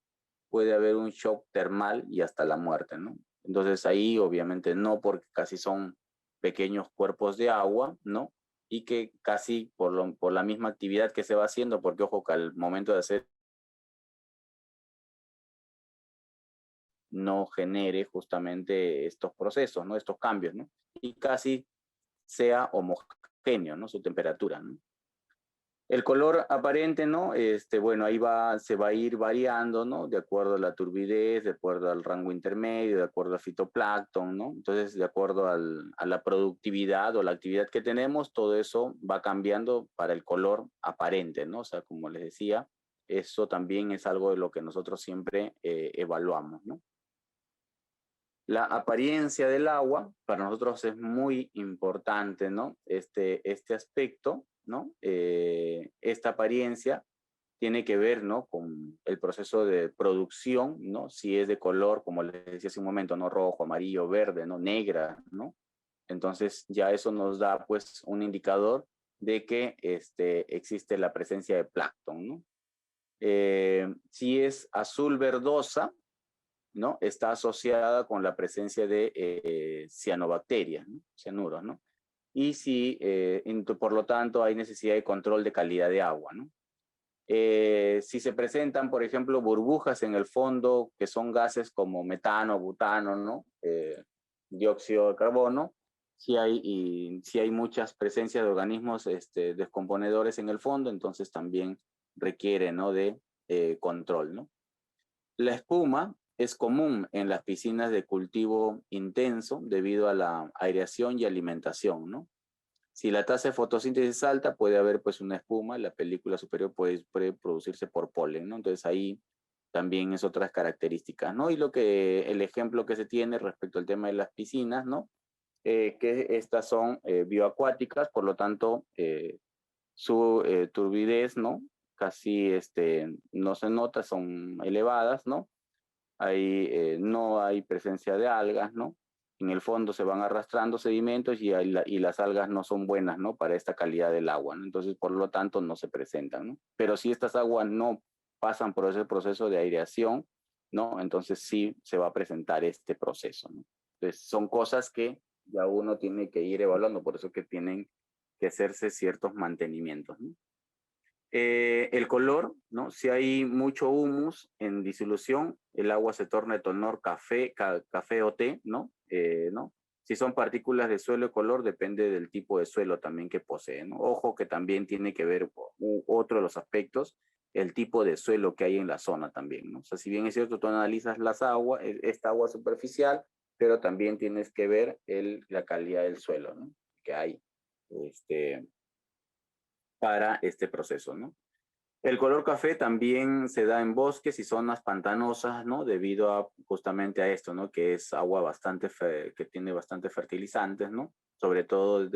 puede haber un shock termal y hasta la muerte, ¿no? Entonces ahí obviamente no, porque casi son pequeños cuerpos de agua, ¿no? Y que casi por la misma actividad que se va haciendo, porque ojo que al momento de hacer no genere justamente estos procesos, ¿no? Estos cambios, ¿no? Y casi sea homogéneo, ¿no? Su temperatura, ¿no? El color aparente, ¿no? Bueno, se va a ir variando, ¿no? De acuerdo a la turbidez, de acuerdo al rango intermedio, de acuerdo al fitoplancton, ¿no? Entonces, de acuerdo a la productividad o la actividad que tenemos, todo eso va cambiando para el color aparente, ¿no? O sea, como les decía, eso también es algo de lo que nosotros siempre evaluamos, ¿no? La apariencia del agua para nosotros es muy importante, ¿no? Este aspecto, ¿no? Esta apariencia tiene que ver, ¿no? Con el proceso de producción, ¿no? Si es de color, como les decía hace un momento, ¿no? Rojo, amarillo, verde, ¿no? Negra, ¿no? Entonces ya eso nos da, pues, un indicador de que existe la presencia de plancton, ¿no? Si es azul verdosa, ¿no? Está asociada con la presencia de cianobacterias, ¿no? Cianuros, ¿no? Y si, por lo tanto, hay necesidad de control de calidad de agua, ¿no? Si se presentan, por ejemplo, burbujas en el fondo, que son gases como metano, butano, ¿no? Dióxido de carbono, si hay muchas presencias de organismos descomponedores en el fondo, entonces también requiere, ¿no? de control, ¿no? La espuma es común en las piscinas de cultivo intenso debido a la aireación y alimentación, ¿no? Si la tasa de fotosíntesis es alta, puede haber pues una espuma, la película superior puede producirse por polen, ¿no? Entonces ahí también es otras características, ¿no? Y el ejemplo que se tiene respecto al tema de las piscinas, ¿no? Que estas son bioacuáticas, por lo tanto, su turbidez, ¿no? Casi no se nota, son elevadas, ¿no? Ahí no hay presencia de algas, ¿no? En el fondo se van arrastrando sedimentos y las algas no son buenas, ¿no? Para esta calidad del agua, ¿no? Entonces, por lo tanto, no se presentan, ¿no? Pero si estas aguas no pasan por ese proceso de aireación, ¿no? Entonces sí se va a presentar este proceso, ¿no? Entonces, son cosas que ya uno tiene que ir evaluando, por eso que tienen que hacerse ciertos mantenimientos, ¿no? El color, ¿no? Si hay mucho humus en disolución, el agua se torna de tono café o té, ¿no? ¿No? Si son partículas de suelo, el color depende del tipo de suelo también que posee, ¿no? Ojo que también tiene que ver otro de los aspectos, el tipo de suelo que hay en la zona también, ¿no? O sea, si bien es cierto, tú analizas esta agua superficial, pero también tienes que ver la calidad del suelo, ¿no? Que hay para este proceso, ¿no? El color café también se da en bosques y zonas pantanosas, ¿no? Debido justamente a esto, ¿no? Que es agua que tiene bastante fertilizantes, ¿no? Sobre todo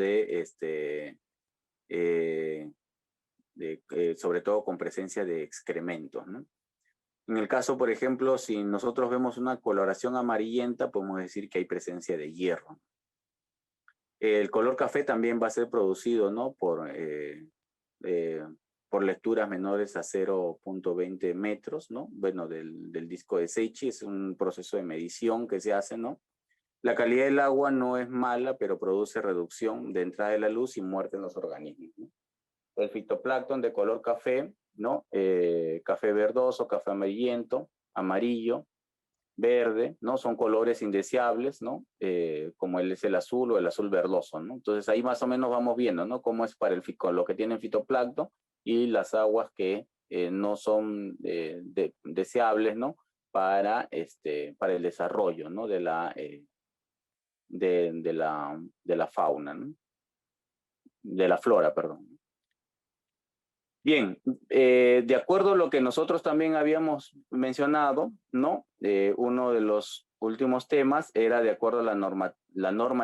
sobre todo con presencia de excrementos, ¿no? En el caso, por ejemplo, si nosotros vemos una coloración amarillenta, podemos decir que hay presencia de hierro. El color café también va a ser producido, ¿no? Por lecturas menores a 0.20 metros, ¿no? Bueno, del disco de Seichi, es un proceso de medición que se hace, ¿no? La calidad del agua no es mala, pero produce reducción de entrada de la luz y muerte en los organismos, ¿no? El fitoplancton de color café, ¿no? Café verdoso, café amarillento, amarillo, verde, ¿no? Son colores indeseables, ¿no? Como es el azul o el azul verdoso, ¿no? Entonces ahí más o menos vamos viendo, ¿no? Cómo es para lo que tienen fitoplancton y las aguas que no son deseables, ¿no? Para el desarrollo, ¿no? De la fauna, ¿no? De la flora, perdón. Bien, de acuerdo a lo que nosotros también habíamos mencionado, ¿no? Uno de los últimos temas era de acuerdo a la norma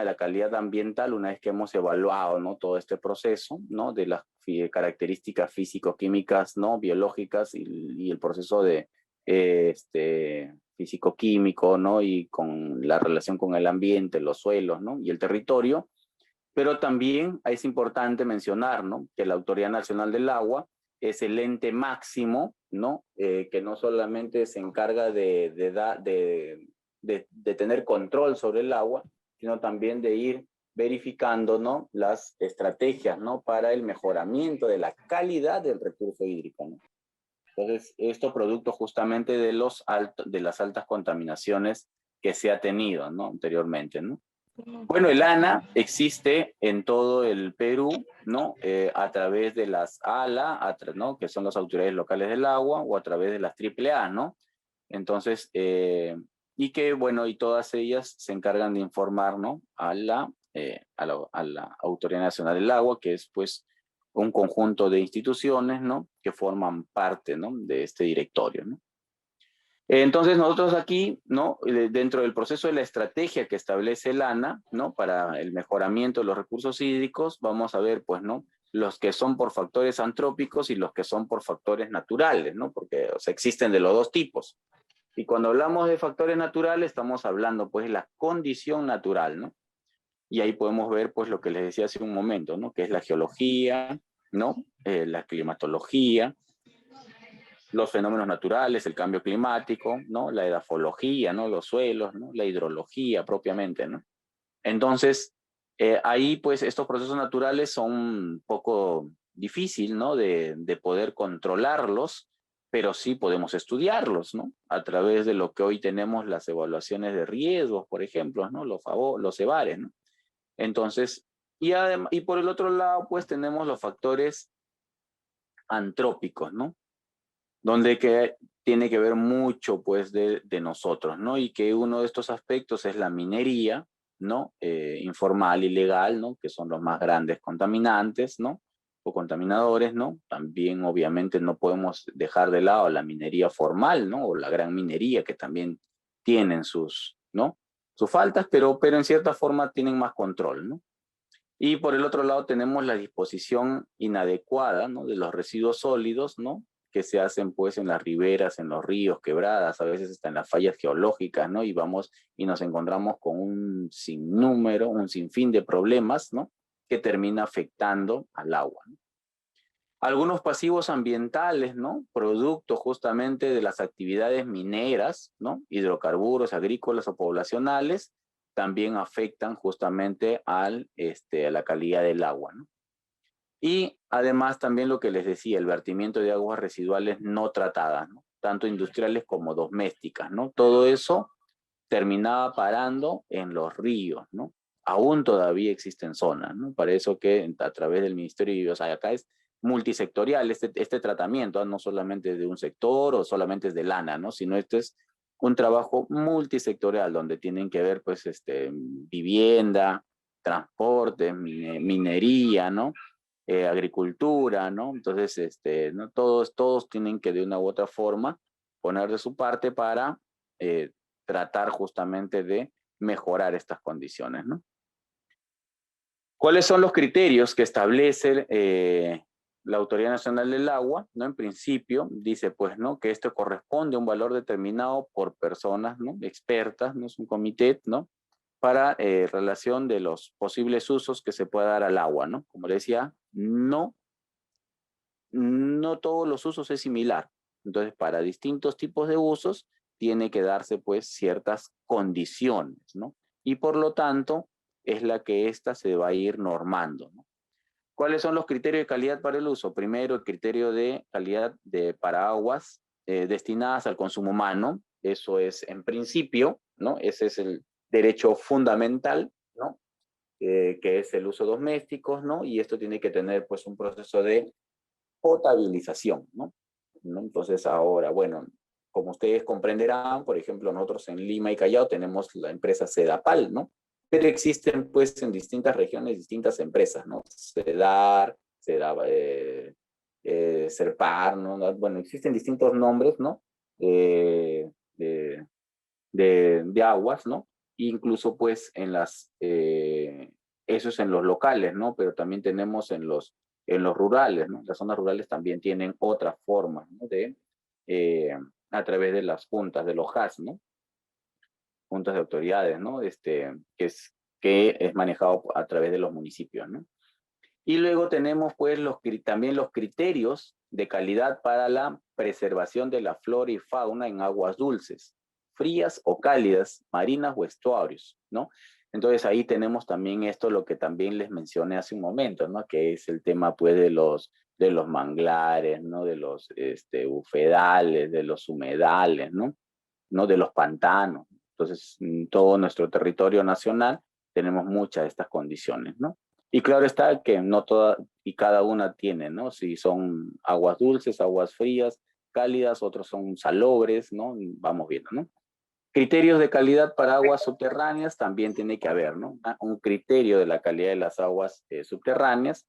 de la calidad ambiental, una vez que hemos evaluado, ¿no? Todo este proceso, ¿no? De las características físico-químicas, ¿no? Biológicas y el proceso de físico-químico, ¿no? Y con la relación con el ambiente, los suelos, ¿no? Y el territorio. Pero también es importante mencionar, ¿no? Que la Autoridad Nacional del Agua es el ente máximo, ¿no? Que no solamente se encarga de tener control sobre el agua, sino también de ir verificando, ¿no? Las estrategias, ¿no? Para el mejoramiento de la calidad del recurso hídrico, ¿no? Entonces, esto producto justamente de las altas contaminaciones que se ha tenido, ¿no? Anteriormente, ¿no? Bueno, el ANA existe en todo el Perú, ¿no? A través de las ALA, ¿no? Que son las autoridades locales del agua, o a través de las AAA, ¿no? Entonces, y que, bueno, y todas ellas se encargan de informar, ¿no? A la Autoridad Nacional del Agua, que es, pues, un conjunto de instituciones, ¿no? Que forman parte, ¿no? De este directorio, ¿no? Entonces nosotros aquí, ¿no? Dentro del proceso de la estrategia que establece el ANA, ¿no? Para el mejoramiento de los recursos hídricos, vamos a ver, pues, ¿no? Los que son por factores antrópicos y los que son por factores naturales, ¿no? Porque, o sea, existen de los dos tipos. Y cuando hablamos de factores naturales, estamos hablando, pues, de la condición natural, ¿no? Y ahí podemos ver, pues, lo que les decía hace un momento, ¿no? Que es la geología, ¿no? La climatología, los fenómenos naturales, el cambio climático, ¿no? La edafología, ¿no? Los suelos, ¿no? La hidrología propiamente, ¿no? Entonces, ahí pues estos procesos naturales son un poco difícil, ¿no? De poder controlarlos, pero sí podemos estudiarlos, ¿no? A través de lo que hoy tenemos las evaluaciones de riesgos, por ejemplo, ¿no? Los EVARES, ¿no? Entonces, y por el otro lado, pues tenemos los factores antrópicos, ¿no? donde que tiene que ver mucho, pues, de nosotros, ¿no? Y que uno de estos aspectos es la minería, ¿no? Informal y legal, ¿no? Que son los más grandes contaminantes, ¿no? O contaminadores, ¿no? También, obviamente, no podemos dejar de lado la minería formal, ¿no? O la gran minería, que también tienen sus, ¿no? Sus faltas, pero en cierta forma tienen más control, ¿no? Y por el otro lado tenemos la disposición inadecuada, ¿no? De los residuos sólidos, ¿no? Que se hacen pues en las riberas, en los ríos, quebradas, a veces hasta en las fallas geológicas, ¿no? Y vamos y nos encontramos con un sinnúmero, un sinfín de problemas, ¿no? Que termina afectando al agua, ¿no? Algunos pasivos ambientales, ¿no? Producto justamente de las actividades mineras, ¿no? Hidrocarburos, agrícolas o poblacionales, también afectan justamente a la calidad del agua, ¿no? Y además también lo que les decía, el vertimiento de aguas residuales no tratadas, ¿no? Tanto industriales como domésticas, ¿no? Todo eso terminaba parando en los ríos, ¿no? Aún todavía existen zonas, ¿no? Para eso que a través del Ministerio, o sea, acá es multisectorial este tratamiento, no solamente de un sector o solamente es de lana, ¿no? Sino este es un trabajo multisectorial donde tienen que ver, pues, vivienda, transporte, minería, ¿no? Agricultura, ¿no? Entonces, ¿no? Todos tienen que de una u otra forma poner de su parte para tratar justamente de mejorar estas condiciones, ¿no? ¿Cuáles son los criterios que establece la Autoridad Nacional del Agua? ¿No? En principio, dice pues, ¿no? Que esto corresponde a un valor determinado por personas, ¿no? Expertas, ¿no? Es un comité, ¿no? Para relación de los posibles usos que se pueda dar al agua, ¿no? Como le decía, no todos los usos es similar. Entonces, para distintos tipos de usos, tiene que darse pues ciertas condiciones, ¿no? Y por lo tanto, es la que ésta se va a ir normando, ¿no? ¿Cuáles son los criterios de calidad para el uso? Primero, el criterio de calidad para aguas destinadas al consumo humano. Eso es en principio, ¿no? Ese es el derecho fundamental, ¿no? Que es el uso doméstico, ¿no? Y esto tiene que tener pues un proceso de potabilización, ¿no? Entonces ahora, bueno, como ustedes comprenderán, por ejemplo, nosotros en Lima y Callao tenemos la empresa Sedapal, ¿no? Pero existen pues en distintas regiones distintas empresas, ¿no? Serpar, ¿no? Bueno, existen distintos nombres, ¿no? Eh, de, de aguas, ¿no? Incluso pues eso es en los locales, ¿no? Pero también tenemos en los rurales, ¿no? Las zonas rurales también tienen otra forma, ¿no? A través de las juntas, de los JAS, ¿no? Juntas de autoridades, ¿no? Que es manejado a través de los municipios, ¿no? Y luego tenemos pues también los criterios de calidad para la preservación de la flora y fauna en aguas dulces, frías o cálidas, marinas o estuarios, ¿no? Entonces ahí tenemos también esto, lo que también les mencioné hace un momento, ¿no? Que es el tema pues de los manglares, ¿no? De los bufedales, de los humedales, ¿no? ¿No? De los pantanos. Entonces, en todo nuestro territorio nacional tenemos muchas de estas condiciones, ¿no? Y claro está que no toda y cada una tiene, ¿no? Si son aguas dulces, aguas frías, cálidas, otros son salobres, ¿no? Vamos viendo, ¿no? Criterios de calidad para aguas subterráneas también tiene que haber, ¿no? Un criterio de la calidad de las aguas subterráneas.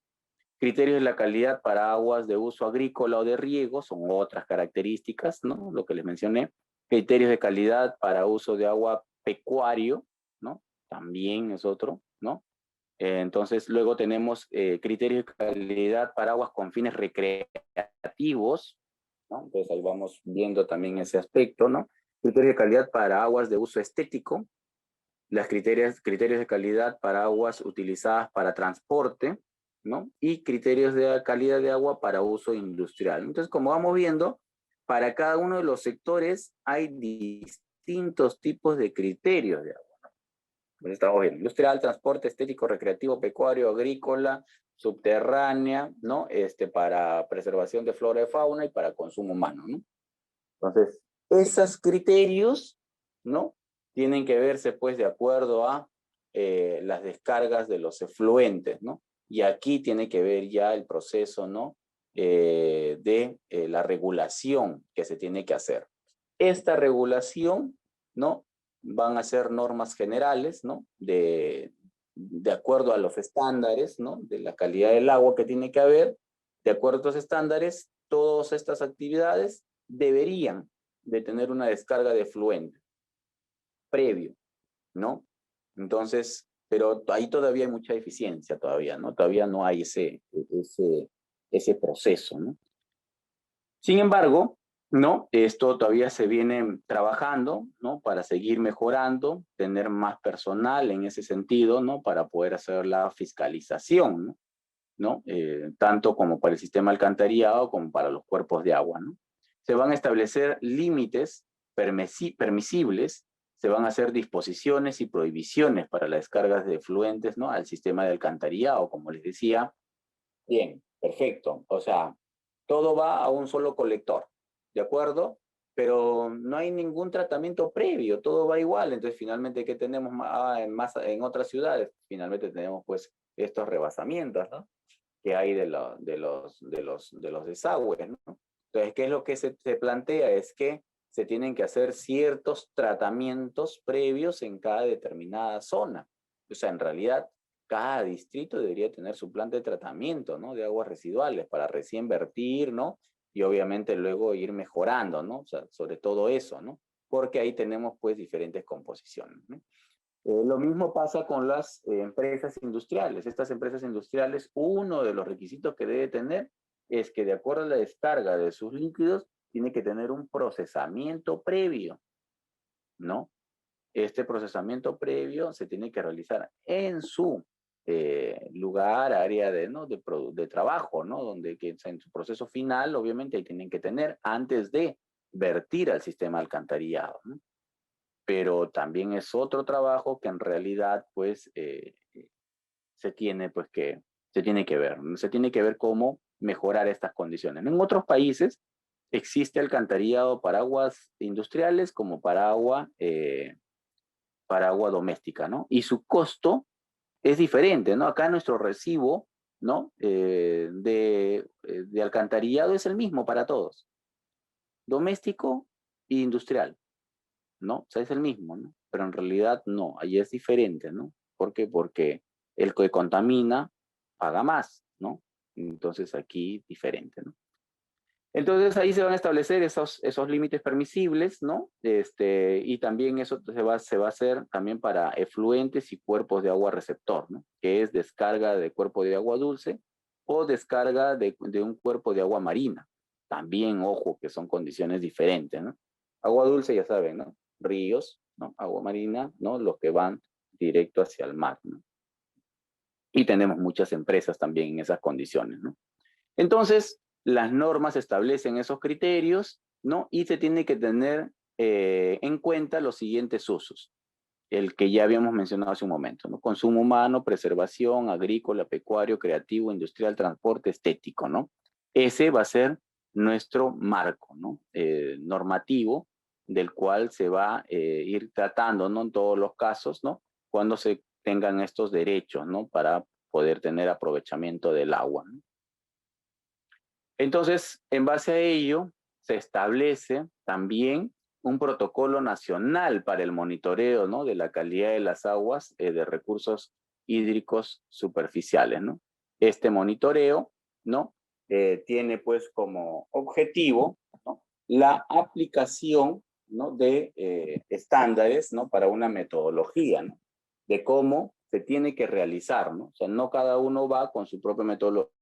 Criterios de la calidad para aguas de uso agrícola o de riego son otras características, ¿no? Lo que les mencioné. Criterios de calidad para uso de agua pecuario, ¿no? También es otro, ¿no? Entonces, luego tenemos criterios de calidad para aguas con fines recreativos, ¿no? Entonces, ahí vamos viendo también ese aspecto, ¿no? Criterios de calidad para aguas de uso estético, las criterios de calidad para aguas utilizadas para transporte, ¿no? Y criterios de calidad de agua para uso industrial. Entonces, como vamos viendo, para cada uno de los sectores hay distintos tipos de criterios de agua. Pues estamos viendo industrial, transporte, estético, recreativo, pecuario, agrícola, subterránea, ¿no? Para preservación de flora y fauna y para consumo humano, ¿no? Entonces, esos criterios, ¿no? Tienen que verse, pues, de acuerdo a las descargas de los efluentes, ¿no? Y aquí tiene que ver ya el proceso, ¿no? de la regulación que se tiene que hacer. Esta regulación, ¿no? Van a ser normas generales, ¿no? De acuerdo a los estándares, ¿no? De la calidad del agua que tiene que haber. De acuerdo a estos estándares, todas estas actividades deberían de tener una descarga de efluente previo, ¿no? Entonces, pero ahí todavía hay mucha eficiencia todavía, ¿no? Todavía no hay ese proceso, ¿no? Sin embargo, ¿no? Esto todavía se viene trabajando, ¿no? Para seguir mejorando, tener más personal en ese sentido, ¿no? Para poder hacer la fiscalización, ¿no? ¿No? Tanto como para el sistema alcantarillado como para los cuerpos de agua, ¿no? Se van a establecer límites permisibles, se van a hacer disposiciones y prohibiciones para las descargas de efluentes, ¿no? Al sistema de alcantarillado, como les decía. Bien, perfecto. O sea, todo va a un solo colector, ¿de acuerdo? Pero no hay ningún tratamiento previo, todo va igual. Entonces, finalmente, ¿qué tenemos en otras ciudades? Finalmente tenemos, pues, estos rebasamientos, ¿no? Que hay de los desagües, ¿no? Entonces, ¿qué es lo que se plantea? Es que se tienen que hacer ciertos tratamientos previos en cada determinada zona. O sea, en realidad, cada distrito debería tener su plan de tratamiento, ¿no? De aguas residuales para recién vertir, ¿no? Y obviamente luego ir mejorando, ¿no? O sea, sobre todo eso, ¿no? Porque ahí tenemos, pues, diferentes composiciones, ¿no? Lo mismo pasa con las empresas industriales. Estas empresas industriales, uno de los requisitos que debe tener es que de acuerdo a la descarga de sus líquidos, tiene que tener un procesamiento previo, ¿no? Este procesamiento previo se tiene que realizar en su lugar, área ¿no? de trabajo, ¿no? Donde que en su proceso final, obviamente, ahí tienen que tener antes de vertir al sistema alcantarillado, ¿no? Pero también es otro trabajo que en realidad, pues, se tiene, pues, se tiene que ver, ¿no? Se tiene que ver cómo mejorar estas condiciones. En otros países existe alcantarillado para aguas industriales como para agua doméstica, ¿no? Y su costo es diferente, ¿no? Acá nuestro recibo, ¿no? De alcantarillado es el mismo para todos, doméstico e industrial, ¿no? O sea, es el mismo, ¿no? Pero en realidad no, ahí es diferente, ¿no? ¿Por qué? Porque el que contamina paga más, ¿no? Entonces aquí diferente, ¿no? Entonces ahí se van a establecer esos límites permisibles, ¿no? Y también eso se va a hacer también para efluentes y cuerpos de agua receptor, ¿no? Que es descarga de cuerpo de agua dulce o descarga de un cuerpo de agua marina. También, ojo, que son condiciones diferentes, ¿no? Agua dulce, ya saben, ¿no? Ríos, ¿no? Agua marina, ¿no? Los que van directo hacia el mar, ¿no? Y tenemos muchas empresas también en esas condiciones, ¿no? Entonces, las normas establecen esos criterios, ¿no? Y se tiene que tener en cuenta los siguientes usos. El que ya habíamos mencionado hace un momento, ¿no? Consumo humano, preservación, agrícola, pecuario, creativo, industrial, transporte, estético, ¿no? Ese va a ser nuestro marco, ¿no? Normativo, del cual se va a ir tratando, ¿no? En todos los casos, ¿no? Cuando se tengan estos derechos, ¿no? Para poder tener aprovechamiento del agua, ¿no? Entonces, en base a ello, se establece también un protocolo nacional para el monitoreo, ¿no? De la calidad de las aguas de recursos hídricos superficiales, ¿no? Este monitoreo, ¿no? Tiene pues como objetivo, ¿no? La aplicación, ¿no? De estándares, ¿no? Para una metodología, ¿no? De cómo se tiene que realizar, ¿no? O sea, no cada uno va con su propia metodología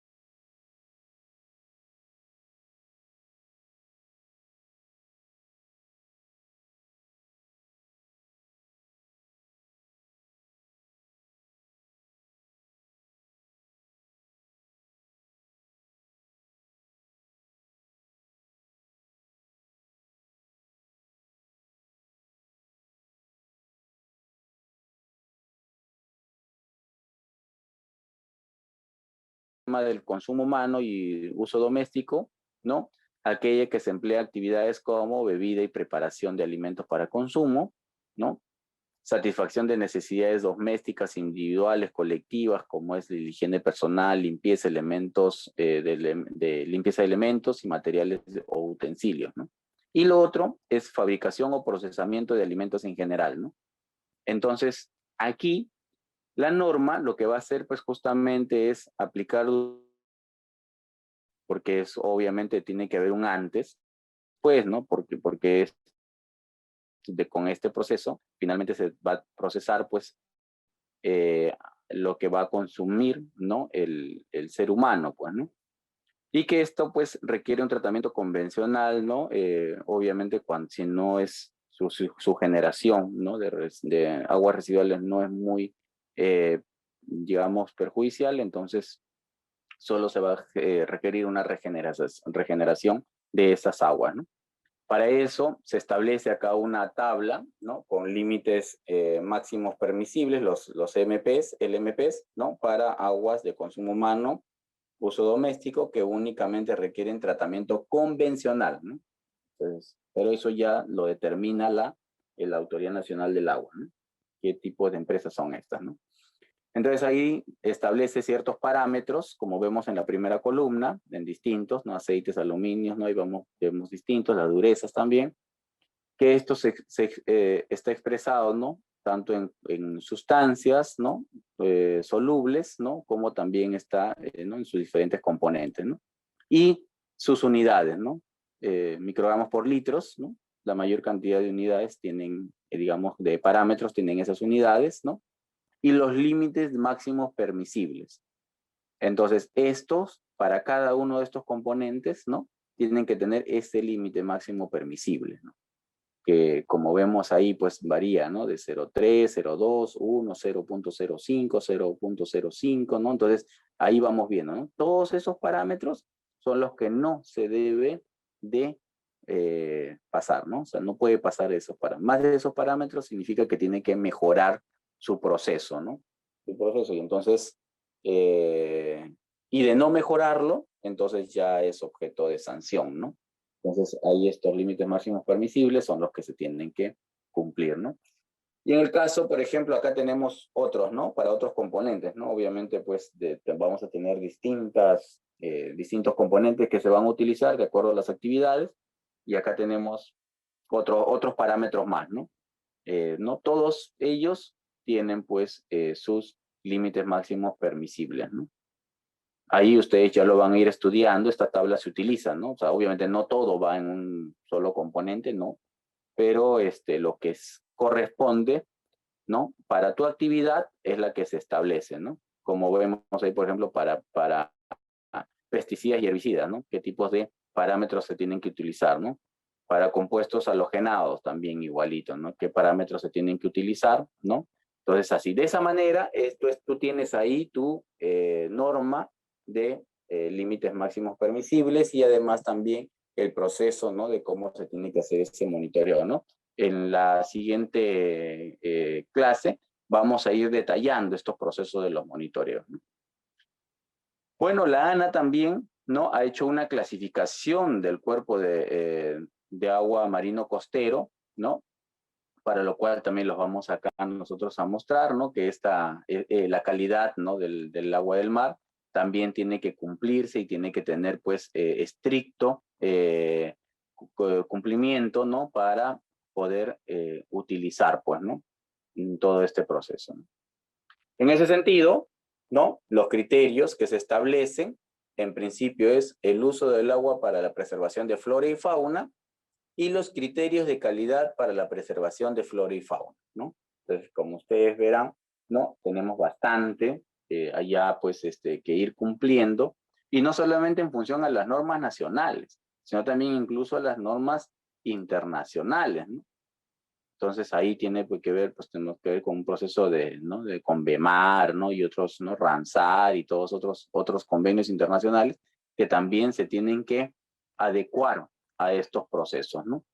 del consumo humano y uso doméstico, ¿no? Aquella que se emplea actividades como bebida y preparación de alimentos para consumo, ¿no? satisfacción de necesidades domésticas, individuales, colectivas, como es la higiene personal, limpieza, elementos, de limpieza de elementos y materiales o utensilios, ¿no? Y lo otro es fabricación o procesamiento de alimentos en general, ¿no? Entonces, aquí la norma lo que va a hacer, pues justamente es aplicar, porque es, obviamente tiene que haber un antes, pues, ¿no? Porque es con este proceso, finalmente se va a procesar, pues, lo que va a consumir, ¿no? El ser humano, pues, ¿no? Y que esto, pues, requiere un tratamiento convencional, ¿no? Obviamente, si no es su generación, ¿no? De aguas residuales no es muy, digamos, perjudicial, entonces solo se va a requerir una regeneración de esas aguas, ¿no? Para eso se establece acá una tabla, ¿no? Con límites máximos permisibles, los MPs, LMPs, ¿no? Para aguas de consumo humano, uso doméstico, que únicamente requieren tratamiento convencional, ¿no? Entonces, pero eso ya lo determina la Autoridad Nacional del Agua, ¿no? ¿Qué tipo de empresas son estas, no? Entonces ahí establece ciertos parámetros, como vemos en la primera columna, en distintos, ¿no? Aceites, aluminios, ¿no? Y vemos distintos, las durezas también, que esto está expresado, ¿no? Tanto en sustancias, ¿no? Solubles, ¿no? Como también está, ¿no? En sus diferentes componentes, ¿no? Y sus unidades, ¿no? Microgramos por litros, ¿no? La mayor cantidad de unidades tienen, digamos, de parámetros tienen esas unidades, ¿no? Y los límites máximos permisibles. Entonces, estos, para cada uno de estos componentes, ¿no? Tienen que tener ese límite máximo permisible, ¿no? Que como vemos ahí, pues varía, ¿no? De 0,3, 0,2, 1, 0,05, 0,05, ¿no? Entonces, ahí vamos viendo, ¿no? Todos esos parámetros son los que no se debe de pasar, ¿no? O sea, no puede pasar esos parámetros. Más de esos parámetros significa que tiene que mejorar su proceso, ¿no? Su proceso. Y entonces, y de no mejorarlo, entonces ya es objeto de sanción, ¿no? Entonces, ahí estos límites máximos permisibles son los que se tienen que cumplir, ¿no? Y en el caso, por ejemplo, acá tenemos otros, ¿no? Para otros componentes, ¿no? Obviamente, pues, vamos a tener distintos componentes que se van a utilizar de acuerdo a las actividades, y acá tenemos otros parámetros más, ¿no? No todos ellos tienen, pues, sus límites máximos permisibles, ¿no? Ahí ustedes ya lo van a ir estudiando, esta tabla se utiliza, ¿no? O sea, obviamente no todo va en un solo componente, ¿no? Pero lo que corresponde, ¿no? Para tu actividad es la que se establece, ¿no? Como vemos ahí, por ejemplo, para pesticidas y herbicidas, ¿no? ¿Qué tipos de parámetros se tienen que utilizar, ¿no? Para compuestos halogenados también igualito, ¿no? ¿Qué parámetros se tienen que utilizar, ¿no? Entonces, así, de esa manera, tú tienes ahí tu norma de límites máximos permisibles, y además también el proceso, ¿no? De cómo se tiene que hacer ese monitoreo, ¿no? En la siguiente clase vamos a ir detallando estos procesos de los monitoreos, ¿no? Bueno, la ANA también, ¿no? Ha hecho una clasificación del cuerpo de agua marino costero, ¿no? Para lo cual también los vamos acá nosotros a mostrar, ¿no? Que la calidad, ¿no? del agua del mar también tiene que cumplirse y tiene que tener, pues, estricto cumplimiento, ¿no? Para poder utilizar, pues, ¿no? En todo este proceso, ¿no? En ese sentido, ¿no? Los criterios que se establecen, en principio, es el uso del agua para la preservación de flora y fauna, y los criterios de calidad para la preservación de flora y fauna, ¿no? Entonces, como ustedes verán, ¿no? Tenemos bastante allá, pues, que ir cumpliendo, y no solamente en función a las normas nacionales, sino también incluso a las normas internacionales, ¿no? Entonces ahí tiene que ver, pues tenemos que ver con un proceso ¿no? de Convemar, ¿no? Y otros, ¿no? Ramsar y todos otros convenios internacionales que también se tienen que adecuar a estos procesos, ¿no?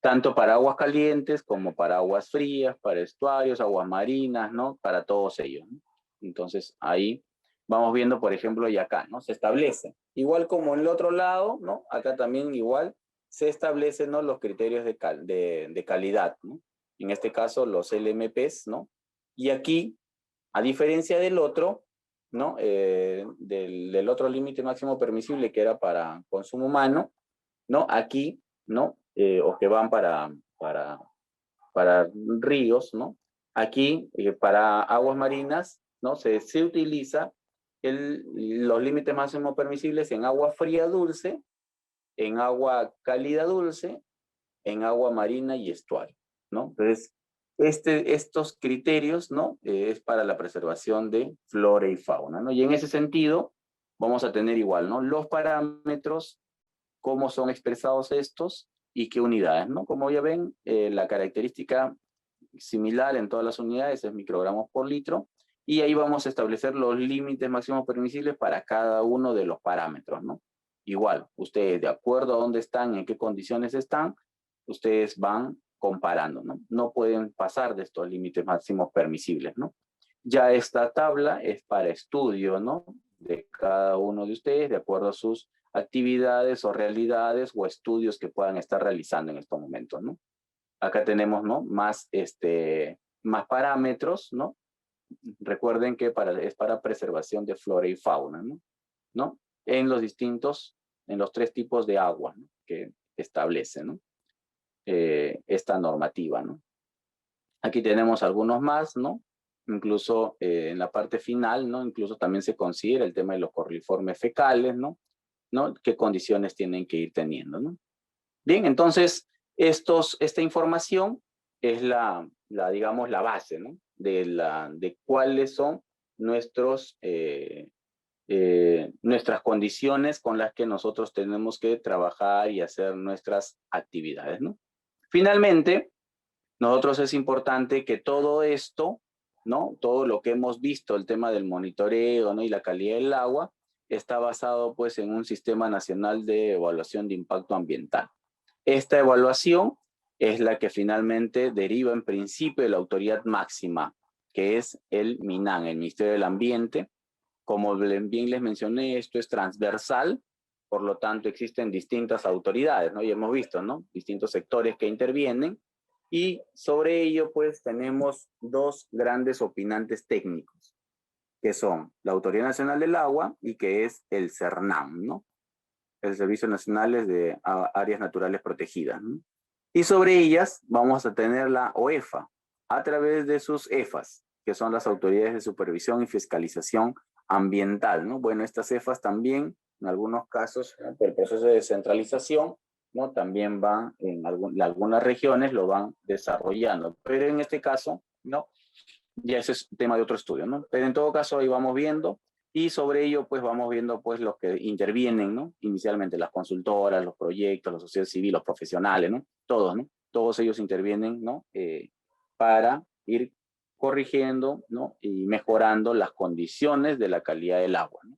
Tanto para aguas calientes como para aguas frías, para estuarios, aguas marinas, ¿no? Para todos ellos, ¿no? Entonces ahí vamos viendo, por ejemplo, y acá, ¿no? Se establece, igual como en el otro lado, ¿no? Acá también igual se establecen, ¿no? Los criterios de calidad, ¿no? en este caso los LMPs, ¿no? Y aquí, a diferencia del otro, ¿no? Del otro límite máximo permisible que era para consumo humano, ¿no? Aquí, ¿no? O que van para ríos, ¿no? Aquí, para aguas marinas, ¿no? Se utiliza los límites máximos permisibles en agua fría dulce, en agua cálida dulce, en agua marina y estuario, ¿no? Entonces, estos criterios, ¿no? Es para la preservación de flora y fauna, ¿no? Y en ese sentido, vamos a tener igual, ¿no? Los parámetros, cómo son expresados estos y qué unidades, ¿no? Como ya ven, la característica similar en todas las unidades es microgramos por litro, y ahí vamos a establecer los límites máximos permisibles para cada uno de los parámetros, ¿no? Igual, ustedes, de acuerdo a dónde están, en qué condiciones están, ustedes van comparando, ¿no? No pueden pasar de estos límites máximos permisibles, ¿no? Ya esta tabla es para estudio, ¿no? De cada uno de ustedes, de acuerdo a sus actividades o realidades o estudios que puedan estar realizando en estos momentos, ¿no? Acá tenemos, ¿no? Más parámetros, ¿no? Recuerden que es para preservación de flora y fauna, ¿no? ¿No? En los 3 tipos de agua, ¿no? Que establece, ¿no? Esta normativa, ¿no? Aquí tenemos algunos más, ¿no? Incluso en la parte final, ¿no? Incluso también se considera el tema de los corliformes fecales, ¿no? ¿No? ¿Qué condiciones tienen que ir teniendo, ¿no? Bien, entonces, esta información es digamos, la base, ¿no? De cuáles son nuestras condiciones con las que nosotros tenemos que trabajar y hacer nuestras actividades, ¿no? Finalmente, nosotros es importante que todo esto, ¿no? Todo lo que hemos visto, el tema del monitoreo, ¿no? Y la calidad del agua, está basado, pues, en un sistema nacional de evaluación de impacto ambiental. Esta evaluación es la que finalmente deriva en principio de la autoridad máxima, que es el MINAM, el Ministerio del Ambiente. Como bien les mencioné, esto es transversal, por lo tanto existen distintas autoridades, ¿no? Y hemos visto, ¿no? Distintos sectores que intervienen, y sobre ello, pues, tenemos 2 grandes opinantes técnicos, que son la Autoridad Nacional del Agua y que es el CERNAM, ¿no? El Servicio Nacional de Áreas Naturales Protegidas, ¿no? Y sobre ellas vamos a tener la OEFA, a través de sus EFAs, que son las autoridades de supervisión y fiscalización ambiental, ¿no? Bueno, estas EFAs también, en algunos casos, ¿no? Por el proceso de descentralización, ¿no? También van, algunas regiones lo van desarrollando, pero en este caso, ¿no? Ya ese es tema de otro estudio, ¿no? Pero en todo caso ahí vamos viendo, y sobre ello pues vamos viendo pues los que intervienen, ¿no? Inicialmente las consultoras, los proyectos, la sociedad civil, los profesionales, ¿no? Todos, ¿no? Todos ellos intervienen, ¿no? Para ir corrigiendo, ¿no? Y mejorando las condiciones de la calidad del agua, ¿no?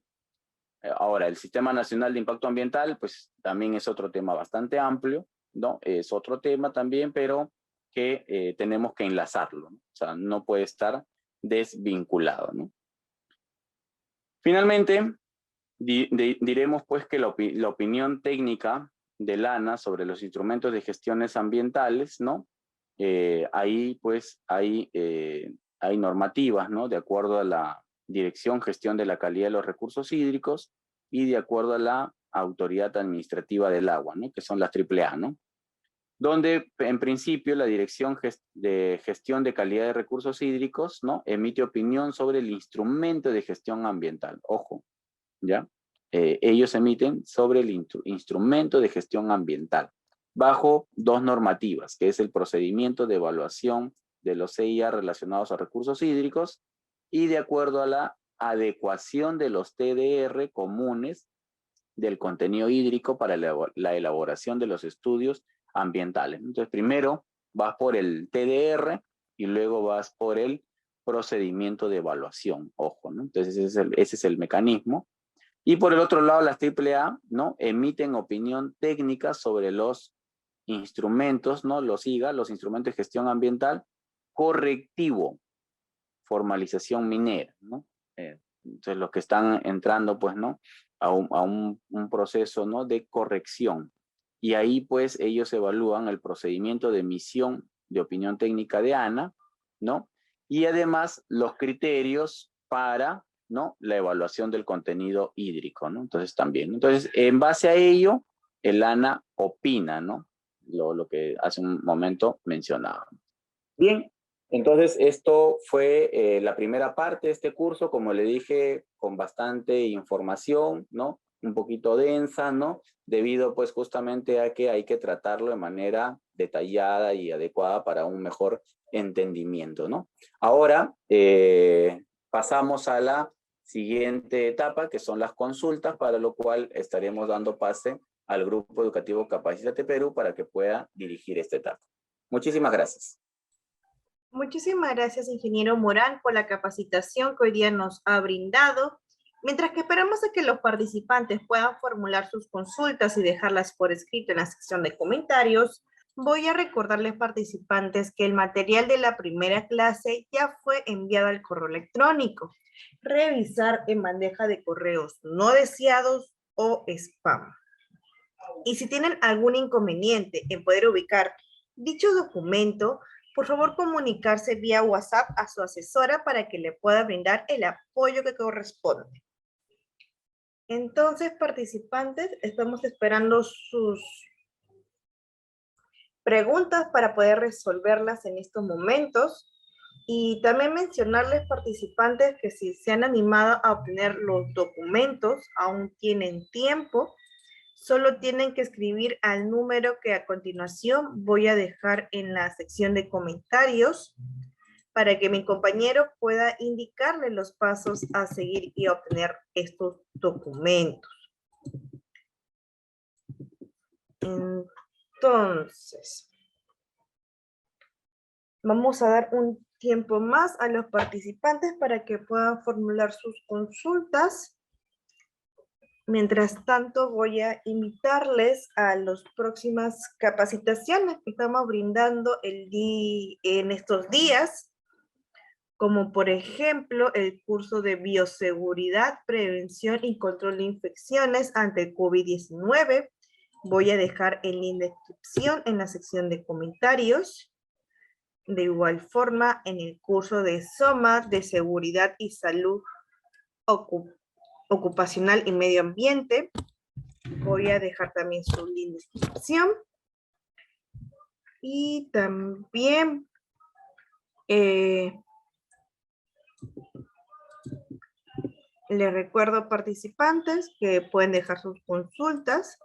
Ahora, el Sistema Nacional de Impacto Ambiental, pues también es otro tema bastante amplio, ¿no? Es otro tema también, pero que tenemos que enlazarlo, ¿no? O sea, no puede estar desvinculado, ¿no? Finalmente, diremos pues que la opinión técnica del ANA sobre los instrumentos de gestiones ambientales, ¿no? Ahí pues hay normativas, ¿no? De acuerdo a la Dirección Gestión de la Calidad de los Recursos Hídricos y de acuerdo a la Autoridad Administrativa del Agua, ¿no? Que son las AAA, ¿no? Donde en principio la Dirección de Gestión de Calidad de Recursos Hídricos, ¿no? Emite opinión sobre el instrumento de gestión ambiental. Ojo, ¿ya? Ellos emiten sobre el instrumento de gestión ambiental bajo 2 normativas, que es el procedimiento de evaluación de los CIA relacionados a recursos hídricos y de acuerdo a la adecuación de los TDR comunes del contenido hídrico para la elaboración de los estudios ambientales. Entonces, primero vas por el TDR y luego vas por el procedimiento de evaluación, ojo, ¿no? Entonces, ese es el mecanismo. Y por el otro lado, las AAA, ¿no? Emiten opinión técnica sobre los instrumentos, ¿no? Los IGA, los instrumentos de gestión ambiental, correctivo, formalización minera, ¿no? Entonces, los que están entrando, pues, ¿no? A un proceso, ¿no? De corrección. Y ahí, pues, ellos evalúan el procedimiento de emisión de opinión técnica de ANA, ¿no? Y además los criterios para, ¿no?, la evaluación del contenido hídrico, ¿no? Entonces también. Entonces, en base a ello, el ANA opina, ¿no? Lo que hace un momento mencionaba. Bien, entonces esto fue la primera parte de este curso, como le dije, con bastante información, ¿no? Un poquito densa, ¿no? Debido pues justamente a que hay que tratarlo de manera detallada y adecuada para un mejor entendimiento, ¿no? Ahora pasamos a la siguiente etapa, que son las consultas, para lo cual estaremos dando pase al Grupo Educativo Capacítate Perú para que pueda dirigir esta etapa. Muchísimas gracias. Muchísimas gracias, ingeniero Morán, por la capacitación que hoy día nos ha brindado. Mientras que esperamos a que los participantes puedan formular sus consultas y dejarlas por escrito en la sección de comentarios, voy a recordarles, participantes, que el material de la primera clase ya fue enviado al correo electrónico. Revisar en bandeja de correos no deseados o spam. Y si tienen algún inconveniente en poder ubicar dicho documento, por favor comunicarse vía WhatsApp a su asesora para que le pueda brindar el apoyo que corresponde. Entonces, participantes, estamos esperando sus preguntas para poder resolverlas en estos momentos. Y también mencionarles, participantes, que si se han animado a obtener los documentos, aún tienen tiempo. Solo tienen que escribir al número que a continuación voy a dejar en la sección de comentarios para que mi compañero pueda indicarle los pasos a seguir y obtener estos documentos. Entonces, vamos a dar un tiempo más a los participantes para que puedan formular sus consultas. Mientras tanto, voy a invitarles a las próximas capacitaciones que estamos brindando en estos días, como por ejemplo el curso de bioseguridad, prevención y control de infecciones ante el COVID-19. Voy a dejar el link de inscripción en la sección de comentarios. De igual forma, en el curso de SOMA, de seguridad y salud ocupacional y medio ambiente, voy a dejar también su link de inscripción. Y también les recuerdo, participantes, que pueden dejar sus consultas.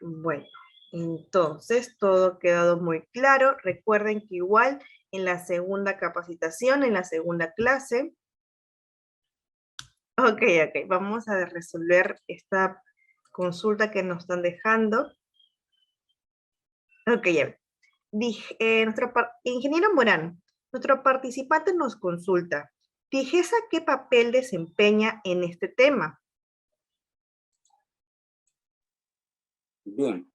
Bueno, entonces todo ha quedado muy claro. Recuerden que igual en la segunda capacitación, en la segunda clase. Ok, vamos a resolver esta consulta que nos están dejando. Ok, ya. Ingeniero Morán, nuestro participante nos consulta. ¿DIGESA qué papel desempeña en este tema? Bien,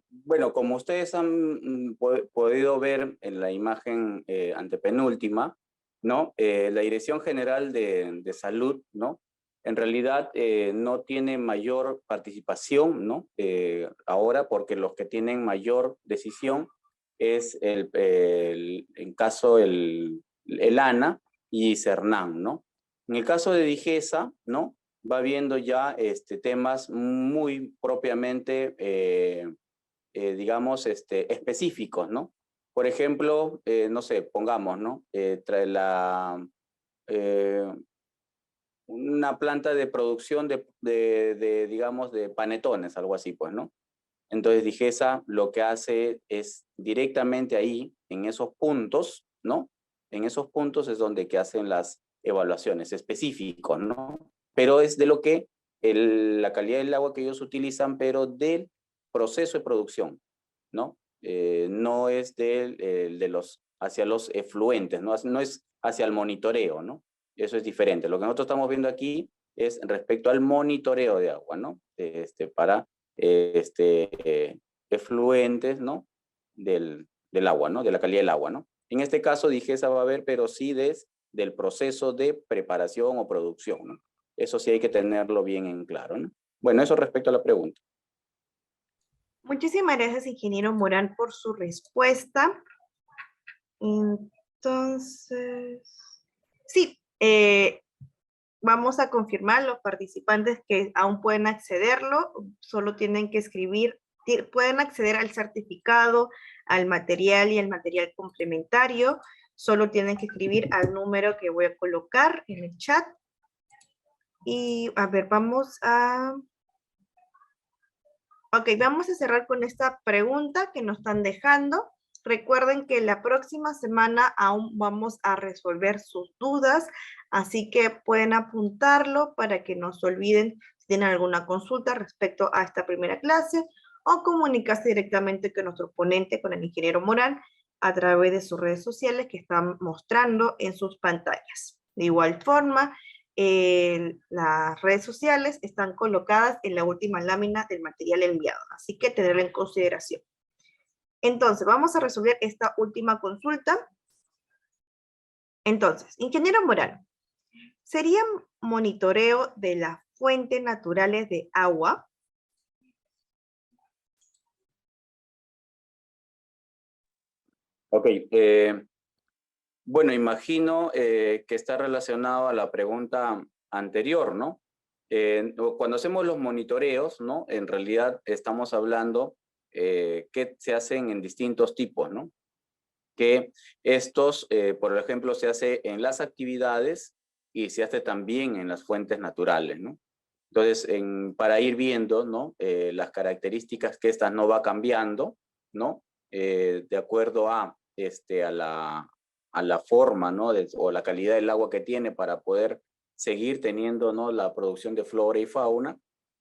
bueno, como ustedes han podido ver en la imagen antepenúltima, ¿no? La Dirección General de Salud, ¿no? En realidad no tiene mayor participación, ¿no? Ahora, porque los que tienen mayor decisión es en caso el ANA y CERNAM, ¿no? En el caso de DIGESA, ¿no?, va viendo ya temas muy propiamente, digamos, específicos, ¿no? Por ejemplo, no sé, pongamos, ¿no? Una planta de producción digamos, de panetones, algo así, pues, ¿no? Entonces, DIGESA lo que hace es directamente ahí, en esos puntos, ¿no? En esos puntos es donde que hacen las evaluaciones específicos, ¿no? Pero es de lo que la calidad del agua que ellos utilizan, pero del proceso de producción, ¿no? No es hacia los efluentes, ¿no? No es hacia el monitoreo, ¿no? Eso es diferente. Lo que nosotros estamos viendo aquí es respecto al monitoreo de agua, ¿no? Para efluentes, ¿no? Del agua, ¿no? De la calidad del agua, ¿no? En este caso, DIGESA va a haber, pero sí del proceso de preparación o producción, ¿no? Eso sí hay que tenerlo bien en claro, ¿no? Bueno, eso respecto a la pregunta. Muchísimas gracias, ingeniero Morán, por su respuesta. Entonces, sí, vamos a confirmar los participantes que aún pueden accederlo, solo tienen que escribir, pueden acceder al certificado, al material y al material complementario, solo tienen que escribir al número que voy a colocar en el chat. Y a ver, vamos a cerrar con esta pregunta que nos están dejando. Recuerden que la próxima semana aún vamos a resolver sus dudas, así que pueden apuntarlo para que no se olviden si tienen alguna consulta respecto a esta primera clase o comunicarse directamente con nuestro ponente, con el ingeniero Morán, a través de sus redes sociales que están mostrando en sus pantallas. De igual forma, las redes sociales están colocadas en la última lámina del material enviado, así que tenerlo en consideración. Entonces, vamos a resolver esta última consulta. Entonces, ingeniero Morán, ¿sería monitoreo de las fuentes naturales de agua? Ok, bueno, imagino que está relacionado a la pregunta anterior, ¿no? Cuando hacemos los monitoreos, ¿no? En realidad estamos hablando que se hacen en distintos tipos, ¿no? Que estos, por ejemplo, se hace en las actividades y se hace también en las fuentes naturales, ¿no? Entonces, para ir viendo, ¿no? Las características que esta no va cambiando, ¿no? De acuerdo a la forma, ¿no? O la calidad del agua que tiene para poder seguir teniendo, ¿no? La producción de flora y fauna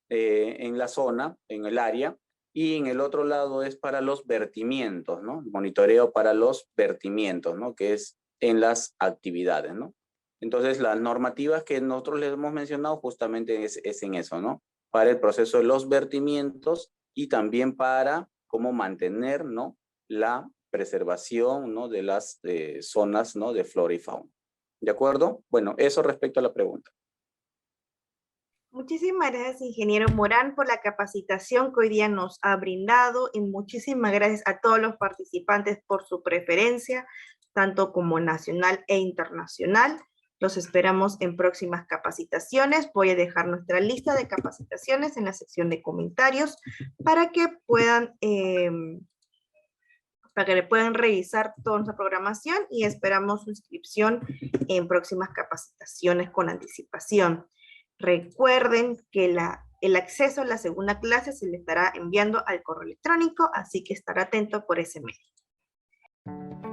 en la zona, en el área, y en el otro lado es para los vertimientos, ¿no? Monitoreo para los vertimientos, ¿no? Que es en las actividades, ¿no? Entonces, las normativas que nosotros les hemos mencionado justamente es en eso, ¿no? Para el proceso de los vertimientos y también para cómo mantener, ¿no? La preservación, ¿no? De las zonas, ¿no? De flora y fauna. ¿De acuerdo? Bueno, eso respecto a la pregunta. Muchísimas gracias, ingeniero Morán, por la capacitación que hoy día nos ha brindado y muchísimas gracias a todos los participantes por su preferencia, tanto como nacional e internacional. Los esperamos en próximas capacitaciones. Voy a dejar nuestra lista de capacitaciones en la sección de comentarios para que puedan revisar toda nuestra programación y esperamos su inscripción en próximas capacitaciones con anticipación. Recuerden que el acceso a la segunda clase se le estará enviando al correo electrónico, así que estar atento por ese medio.